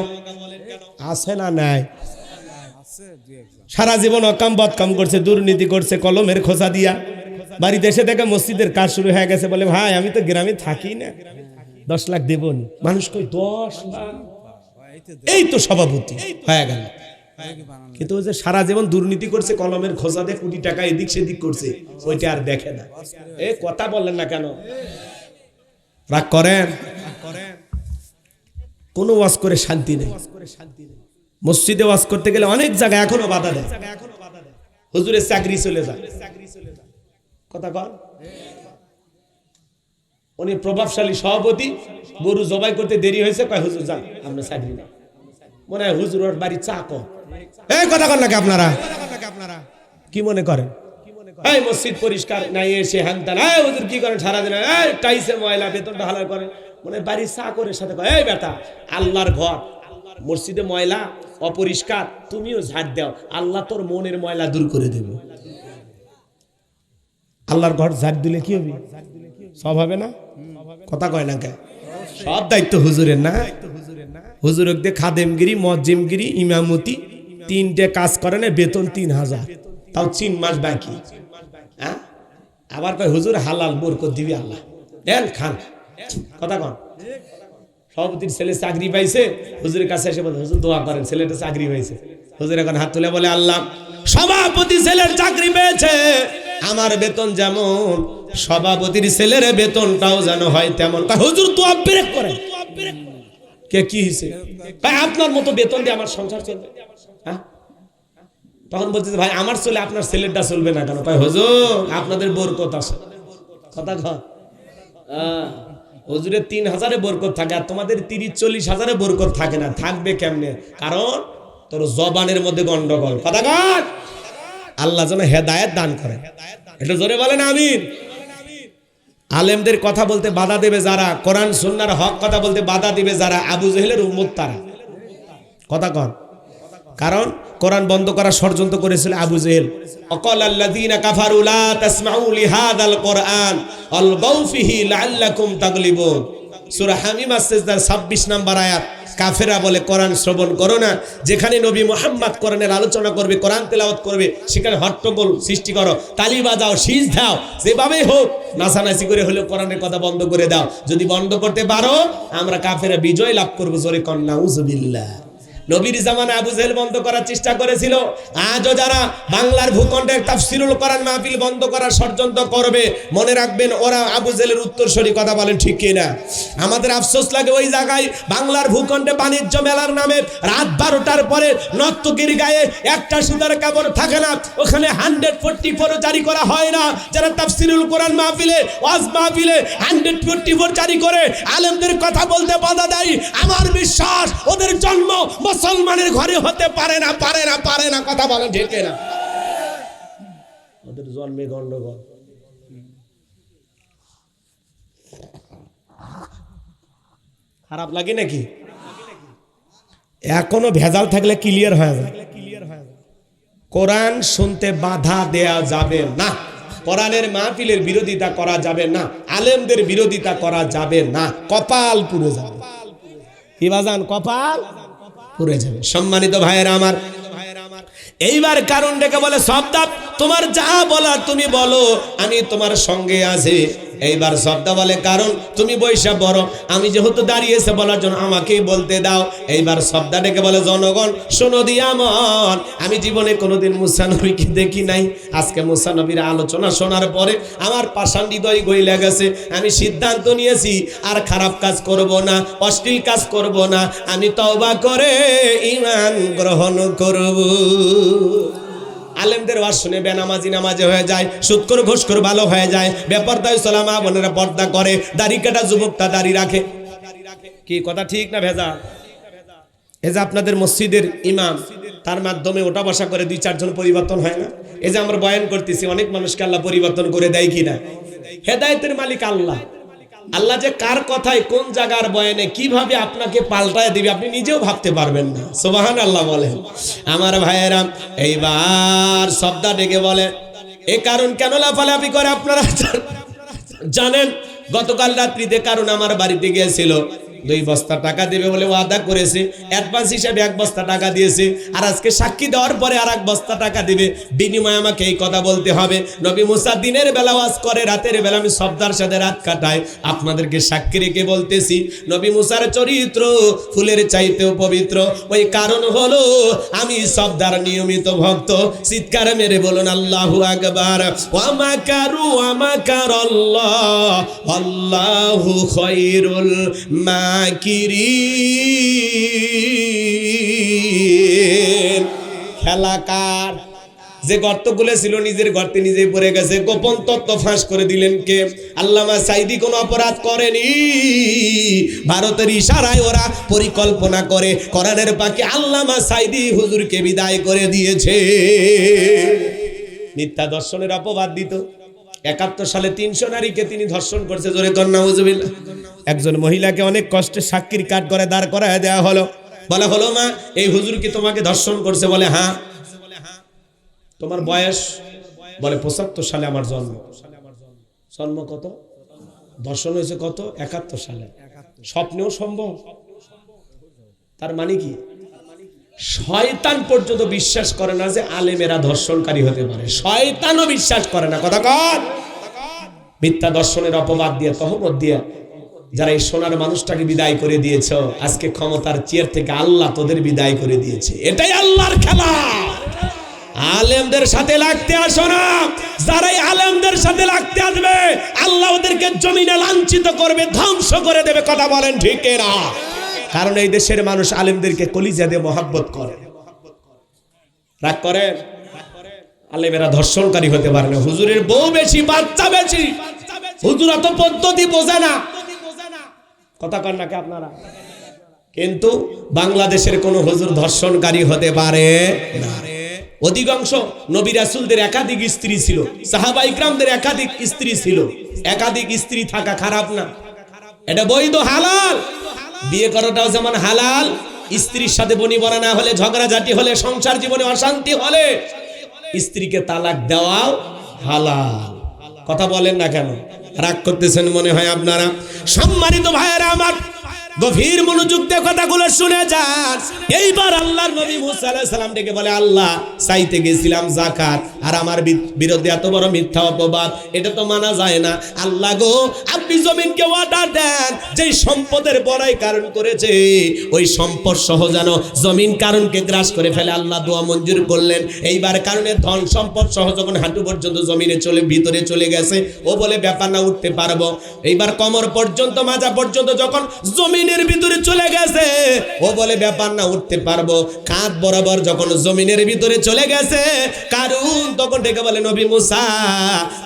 আছে না নাই? সারা জীবন অকাম বদকাম করছে, দুর্নীতি করছে, কলমের খোঁচা দিয়া। বাড়িতে এসে দেখে মসজিদের কাজ শুরু হয়ে গেছে, বলে ভাই আমি তো গ্রামে থাকি না, 10 লাখ দেবনি। মানুষ কই 10 লাখ? এই তো সভাপতি হয়ে গেল। কিন্তু ওই যে সারা জীবন দুর্নীতি করছে, কলমের খোঁচা দিয়ে কোটি টাকা এদিক সেদিক করছে, ওইটা আর দেখে না। এ কথা বললেন না কেন? রাগ করেন? কোনো ওয়াজ করে শান্তি নেই। মসজিদে ওয়াজ করতে গেলে অনেক জায়গায় এখনো বাধা দেয়। হুজুরের চাকরি চলে যায়। কথা কন? উনি প্রভাবশালী সভাপতি, গরু জবাই করতে দেরি হয়েছে, কয় হুজুর যান, আপনার চাকরি না। মনে হয় হুজুর ওর বাড়ি চা কম। এই কথা কন নাকি আপনারা? কি মনে করেন? এই মসজিদ পরিষ্কার নাই, এসে হ্যানতান, এই হুজুর কি করেন সারাদিন? এই টাইসে ময়লা, বেতনটা হালাল করেন। মনে বাড়ি চা করে সাথে কয়, এই বেটা, আল্লাহর ঘর, মসজিদে ময়লা অপরিষ্কার, তুমিও ঝাড় দাও, আল্লাহ তোর মনের ময়লা দূর করে দেবে। আল্লাহর ঘর ঝাড় দিলে কি হবে? সব হবে না? কথা কয় না কে? সব দায়িত্ব হুজুরের না? হুজুরক দিয়ে খাদেমগিরি, মজ্জিমগিরি, ইমামতি 3টে কাজ করে না, বেতন 3000, তাও 3 মাস বাকি। হ্যাঁ, আবার কয় হুজুর হালাল বরকত দিবি আল্লাহ, দেন খান। কথা কন। সভাপতির ছেলে চাকরি পাইছে, হুজুরের কাছে এসে বলে হুজুর দোয়া করেন, ছেলেটা চাকরি পাইছে। হুজুর এখন হাত তুলে বলে আল্লাহ, সভাপতি ছেলের চাকরি পেয়েছে, আমার বেতন যেমন সভাপতির ছেলের বেতনটাও যেন হয় তেমন। হুজুর দোয়া ব্রেক করেন। কে কি হয়েছে? ভাই আপনার মতো বেতন দিয়ে আমার সংসার চলবে? হ্যাঁ, তখন বলছে ভাই আমার চলে, আপনার ছেলেরটা চলবে না কেন? ভাই হুজুর আপনাদের বরকত আছে। কথা কন। হুজুরের 3000-এ বরকত থাকে, আর তোমাদের 30-40 হাজারে বরকত থাকে না। থাকবে কেমনে? কারণ তোর জবানের মধ্যে গন্ডগোল। কথা কন। আল্লাহ যেন হেদায়েত দান করে। একটু জোরে বলেন আমিন। আলেমদের কথা বলতে বাধা দেবে যারা, কোরআন সুন্নাহর হক কথা বলতে বাধা দিবে যারা, আবু জেহেলের উম্মত তারা। কথা কন। কারণ কোরআন বন্ধ করার ষড়যন্ত্র করেছিল আবু জেহেল। অকাল আল্লাযীনা কাফারু লা তাসমাউ লিহাযাল কুরআন আলগাউ ফিহি লাআল্লাকুম তাগলিবুন। সূরা হামিমা সিজদার 26 নম্বর আয়াত। কাফেরা বলে কোরআন শ্রবণ করো না, যেখানে নবী মুহাম্মদ কোরআনের আলোচনা করবে, কোরআন তেলাওয়াত করবে, সেখানে হট্টগোল সৃষ্টি করো, তালি বাজাও, শীষ দাও, যেভাবেই হোক নাচানাচি করে হলেও কোরআনের কথা বন্ধ করে দাও। যদি বন্ধ করতে পারো আমরা কাফেরা বিজয় লাভ করবো। জোরে কন নাউযুবিল্লাহ। নবীর জামানে আবু জেহেল বন্ধ করার চেষ্টা করেছিল। আজও যারা বাংলার ভূখণ্ডের তাফসীরুল কোরআন মাহফিল বন্ধ করার ষড়যন্ত্র করবে, মনে রাখবেন ওরা আবু জেহেলের উত্তরসূরি। কথা বলেন ঠিক কিনা? আমাদের আফসোস লাগে ওই জায়গায় বাংলার ভূখণ্ডে বাণিজ্য মেলার নামে রাত 12টার পরে নর্তকীর গায়ে একটা সুতার কাপড় থাকে না, ওখানে 144 জারি করা হয় না। যারা তাফসীরুল কোরআন মাহফিলে, ওয়াজ মাহফিলে 144 জারি করে আলেমদের কথা বলতে বাধা দেয়, আমার বিশ্বাস ওদের জন্ম মুসলমানের ঘরে হতে পারে না, পারে না, পারে না। কথা বলেন ঠিক না? ওদের জন্মে গন্ডগোল। খারাপ লাগে নাকি? এখনো ভেজাল থাকলে ক্লিয়ার হয়ে যায়। কোরআন শুনতে বাধা দেয়া যাবে না, কোরআনের মাহফিলের বিরোধিতা করা যাবে না, আলেমদের বিরোধিতা করা যাবে না। কপাল পুড়ে যাবে। কি বাজান? কপাল পুড়ে যাবে। সম্মানিত ভাইয়েরা আমার, এইবার কারণ ডেকে বলে সবদাপ, তোমার যা বলার তুমি বলো, আমি তোমার সঙ্গে আছি। এইবার সবদা বলে কারণ তুমি বৈশা বড়, আমি যেহেতু দাঁড়িয়েছে বলার জন্য আমাকেই বলতে দাও। এইবার সবদা ডেকে বলে জনগণ শোনো দিয়া মন, আমি জীবনে কোনোদিন মুসা নবীকে দেখি নাই। আজকে মুসা নবীর আলোচনা শোনার পরে আমার পাষাণ হৃদয় গইলা গেছে। আমি সিদ্ধান্ত নিয়েছি আর খারাপ কাজ করব না, অশ্লীল কাজ করব না। আমি তওবা করে ঈমান গ্রহণ করব। আলেমদের ওয়াজ শুনে বেনামাজি নামাজে হয়ে যায়, সুদখোর ঘুষখোর ভালো হয়ে যায়, বেপরদায় সালামা বোনেরা পর্দা করে, দাড়ি কাটা যুবকটা দাড়ি রাখে। কি কথা ঠিক না ভেজা? এই যে আপনাদের মসজিদের ইমাম, তার মাধ্যমে ওটা বসা করে 2-4 জন পরিবর্তন হয় না? এই যে আমরা বয়ান করতেছি, অনেক মানুষকে আল্লাহ পরিবর্তন করে দেয় কিনা? হেদায়েতের মালিক আল্লাহ। আল্লাহ যে কার কথায় কোন জায়গার বয়ানে কিভাবে আপনাকে পাল্টায় দিবে আপনি নিজেও ভাবতে পারবেন না। সুবহানাল্লাহ বলেন আমার ভাইয়েরা। এইবার শব্দ ডেকে বলে এ কারণ কেন লাফালাফি করে আপনারা জানেন? গতকাল রাত্রিতে কারণ আমার বাড়িতে গিয়েছিল, 2 বস্তা টাকা দেবে বলে ওয়াদা করেছে, অ্যাডভান্স হিসেবে 1 বস্তা টাকা দিয়েছে, আর আজকে সাক্ষী দেওয়ার পরে আর 1 বস্তা টাকা দিবে, বিনিময়ে আমাকে এই কথা বলতে হবে। নবী মুসা দিনের বেলা ওয়াজ করে, রাতের বেলা আমি সবদার সাথে রাত কাটাই। আপনাদেরকে সাক্ষী রেখে বলতেছি, নবী মুসার চরিত্র ফুলের চাইতেও পবিত্র। ওই কারণ হলো আমি সবদার নিয়মিত ভক্ত। চিৎকার মেরে বলুন আল্লাহু আকবার। ওয়া মাকারু ওয়া মাকারাল্লাহ আল্লাহু খায়রুল মাকিরিন। খেলা কার? যে গর্ত খুলেছিল নিজের গর্তে নিজেই পড়ে গেছে। গোপন তত্ত্ব ফাঁস করে দিলেন কে? আল্লামা সাঈদী কোনো অপরাধ করেনি। ভারতের ইশারায় ওরা পরিকল্পনা করে কোরআনের পাকে আল্লামা সাঈদী হুজুরকে বিদায় করে দিয়েছে। মিথ্যা দর্শনের অপবাদ দিত। 71 সালে 300 নারীকে তিনি ধর্ষণ করছে। জোরে কর নাউজুবিল্লাহ। একজন মহিলাকে অনেক কষ্টে সাক্ষীর কাঠ করে দাঁড় করায় দেওয়া হলো। বলা হলো মা এই হুজুর কি তোমাকে ধর্ষণ করছে? বলে হ্যাঁ। তোমার বয়স? বলে 75 সালে আমার জন্ম। জন্ম কত? দর্শন হয়েছে কত? 71 সালে। স্বপ্নেও সম্ভব। তার মানে কি? শয়তান পর্যন্ত বিশ্বাস করে না যে আলেমেরা ধর্ষণকারী হতে পারে। শয়তানও বিশ্বাস করে না। কথা কন। মিথ্যা দর্শনের অপবাদ দিয়ে, তহমত দিয়ে যারা এই সোনার মানুষটাকে বিদায় করে দিয়েছ, আজকে ক্ষমতার চেয়ার থেকে আল্লাহ তোদের বিদায় করে দিয়েছে। এটাই আল্লাহর খেলা। আলেমদের সাথে লাগতে আসো না। যারাই আলেমদের সাথে লাগতে আসবে, আল্লাহ ওদেরকে জমিনে লাঞ্ছিত করবে, ধ্বংস করে দেবে। কথা বলেন ঠিক না? কারণ এই দেশের মানুষ আলেমদেরকে কলিজা দিয়ে মহব্বত করে। রাগ করেন? আলেমেরা ধর্ষণকারী হতে পারে না। হুজুরের বউ বেশি, বাচ্চা বেশি, হুজুর অত পদ্ধতি বোঝে না। কথা কন নাকি আপনারা? কিন্তু বাংলাদেশের কোন হুজুর ধর্ষণকারী হতে পারে না। অধিকাংশ নবী রাসূলদের একাধিক স্ত্রী ছিল, সাহাবা ইকরামদের একাধিক স্ত্রী ছিল। একাধিক স্ত্রী থাকা খারাপ না, এটা বৈধ, হালাল। বিয়ে করাটাও যেমন হালাল, স্ত্রীর সাথে বনিবনা না হলে, ঝগড়াঝাটি হলে, সংসার জীবনে অশান্তি হলে স্ত্রীকে তালাক দেওয়াও হালাল। কথা বলেন না কেন? রাগ করতেছেন মনে হয় আপনারা। সম্মানিত ভাইয়েরা আমার, গভীর মনোযোগ দিয়ে কথাগুলো শুনে যান। এইবার আল্লাহর নবী মুসা আলাইহিস সালাম ডেকে বলে, আল্লাহ, চাইতে গেছিলাম যাকাত, আর আমার বিরুদ্ধে এত বড় মিথ্যা অপবাদ, এটা তো মানা যায় না। আল্লাহ গো, আপনি জমিনকে অর্ডার দেন, যেই সম্পদের বড়াই কারণ করেছে ওই সম্পদ সহ যেন জমিন কারণকে গ্রাস করে ফেলে। আল্লাহ দোয়া মঞ্জুর করলেন। এইবার কারণে ধন সম্পদ সহ যখন হাঁটু পর্যন্ত জমিনে ভিতরে চলে গেছে, ও বলে ব্যাপার না, উঠতে পারবো। এইবার কোমর পর্যন্ত, মাজা পর্যন্ত যখন জমিনের ভিতরে চলে গেছে, ও বলে ব্যাপার না, উঠতে পারবো। কাঁধ বরাবর যখন জমিনের ভিতরে চলে গেছে, কারণ তখন ডেকে বলে, নবী মুসা,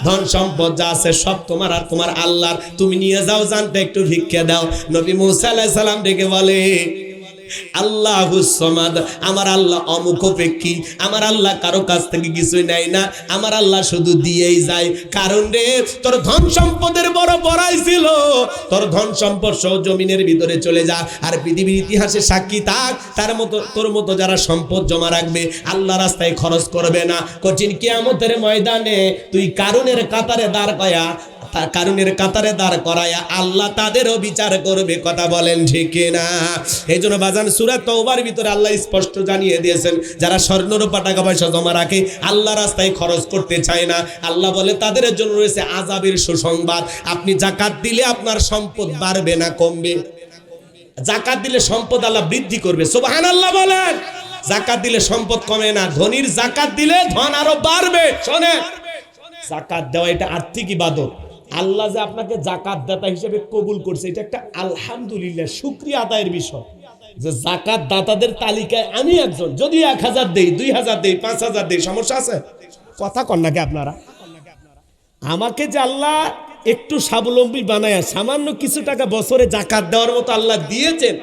ধন সম্পদ যা আছে সব তোমার আর তোমার আল্লাহর, তুমি নিয়ে যাও, জানতে একটু ভিক্ষা দাও। নবী মুসা আলাইহিস সালাম ডেকে বলে, আল্লাহুস সামাদ, আমার আল্লাহ অমুখাপেক্ষী, আমার আল্লাহ কারো কাছ থেকে কিছুই নেয় না, আমার আল্লাহ শুধু দিয়েই যায়। কারণ রে, তোর ধন সম্পদের বড় বড়াই ছিল, তোর ধন সম্পদ সহ জমিনের ভিতরে চলে যা, আর পৃথিবীর ইতিহাসে সাক্ষী থাক, তার মতো তোর মতো যারা সম্পদ জমা রাখবে, আল্লাহ রাস্তায় খরচ করবে না, কঠিন কিয়ামতের ময়দানে তুই কারুনের কাতারে দাঁড় কয়া, কারণের কাতারে দাঁড় করায়া আল্লাহ তাদেরও বিচার করবে। কথা বলেন ঠিক না? এই জন্য বাজান, সূরা তাওবার ভিতরে আল্লাহ স্পষ্ট জানিয়ে দিয়েছেন, যারা স্বর্ণ রূপা টাকা পয়সা জমা রাখে, আল্লাহ রাস্তায় খরচ করতে চায় না, আল্লাহ বলে তাদের জন্য রয়েছে আযাবের সুসংবাদ। আপনি যাকাত দিলে আপনার সম্পদ বাড়বে না, কমবে। যাকাত দিলে সম্পদ আল্লাহ বৃদ্ধি করবে। সুবহানাল্লাহ বলেন। যাকাত দিলে সম্পদ কমে না, ধনীর যাকাত দিলে ধন আরো বাড়বে। শোনেন, যাকাত দেওয়া এটা আর্থিক ইবাদত। আল্লাহ যে আপনাকে যাকাত দাতা হিসেবে কবুল করছে, এটা একটা আলহামদুলিল্লাহ, শুকরিয়া আদায়ের বিষয়। যে যাকাত দাতাদের তালিকায় আমি একজন, যদি 1000 দেই, 2000 দেই, 5000 দেই, সমস্যা আছে? কথা কন নাকি আপনারা? আমাকে যে আল্লাহ একটু স্বাবলম্বী বানায় সামান্য কিছু টাকা বছরে যাকাত দেওয়ার মতো আল্লাহ দিয়েছেন,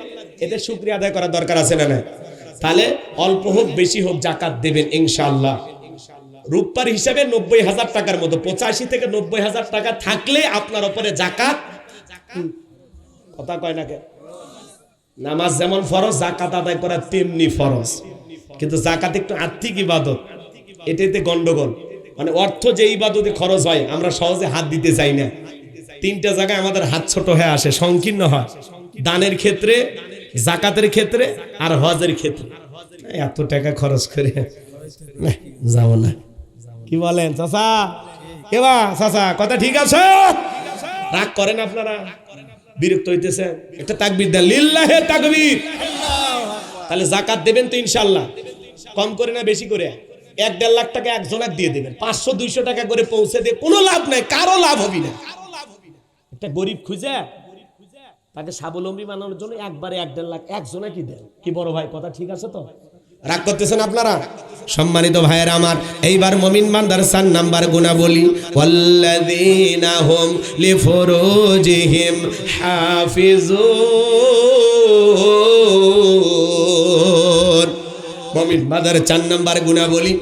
এটা শুকরিয়া আদায় করার দরকার আছে না? না, তাহলে অল্প হোক বেশি হোক যাকাত দেবেন ইনশাআল্লাহ। রূপার হিসাবে 90,000 টাকার মতো, 85 থেকে 90,000 টাকা থাকলে আপনার উপরে যাকাত। কথা কয় না কে? নামাজ যেমন ফরজ, যাকাত আদায় করা তেমনি ফরজ। কিন্তু যাকাত একটু আর্থিক ইবাদত, এটাতে গন্ডগোল। মানে অর্থ যে ইবাদতে খরচ হয়, আমরা সহজে হাত দিতে চাই না। 3টা জায়গায় আমাদের হাত ছোট হয়ে আসে, সংকীর্ণ হয়। দানের ক্ষেত্রে, যাকাতের ক্ষেত্রে, আর হজের ক্ষেত্রে। এত টাকা খরচ করে যাবো না। কি বলেন চাচা? কেবা চাচা, কথা ঠিক আছে? রাগ করেন আপনারা? বিরক্ত হইতেছেন? একটা তাকবীর দেন, লিল্লাহে তাকবীর। তাহলে যাকাত দেবেন তো ইনশাআল্লাহ, কম করে না বেশি করে? 1-1.5 লাখ টাকা একজনের দিয়ে দেবেন, 500-200 টাকা করে পৌঁছে দিয়ে কোনো লাভ নাই, কারো লাভ হবে না। একটা গরিব খুঁজে তাকে স্বাবলম্বী বানানোর জন্য একবারে 1-1.5 লাখ একজনে কি দেন? কি বড় ভাই, কথা ঠিক আছে তো? রাগ করতেছেন আপনারা? সম্মানিত ভাইয়েরা আমার, এইবার মুমিন বান্দার 4 নাম্বার গুণাবলী, ওয়াল্লাযীনা হুম লিফুরুজিহিম হাফিজুন। মুমিন বান্দার 4 নাম্বার গুণাবলী,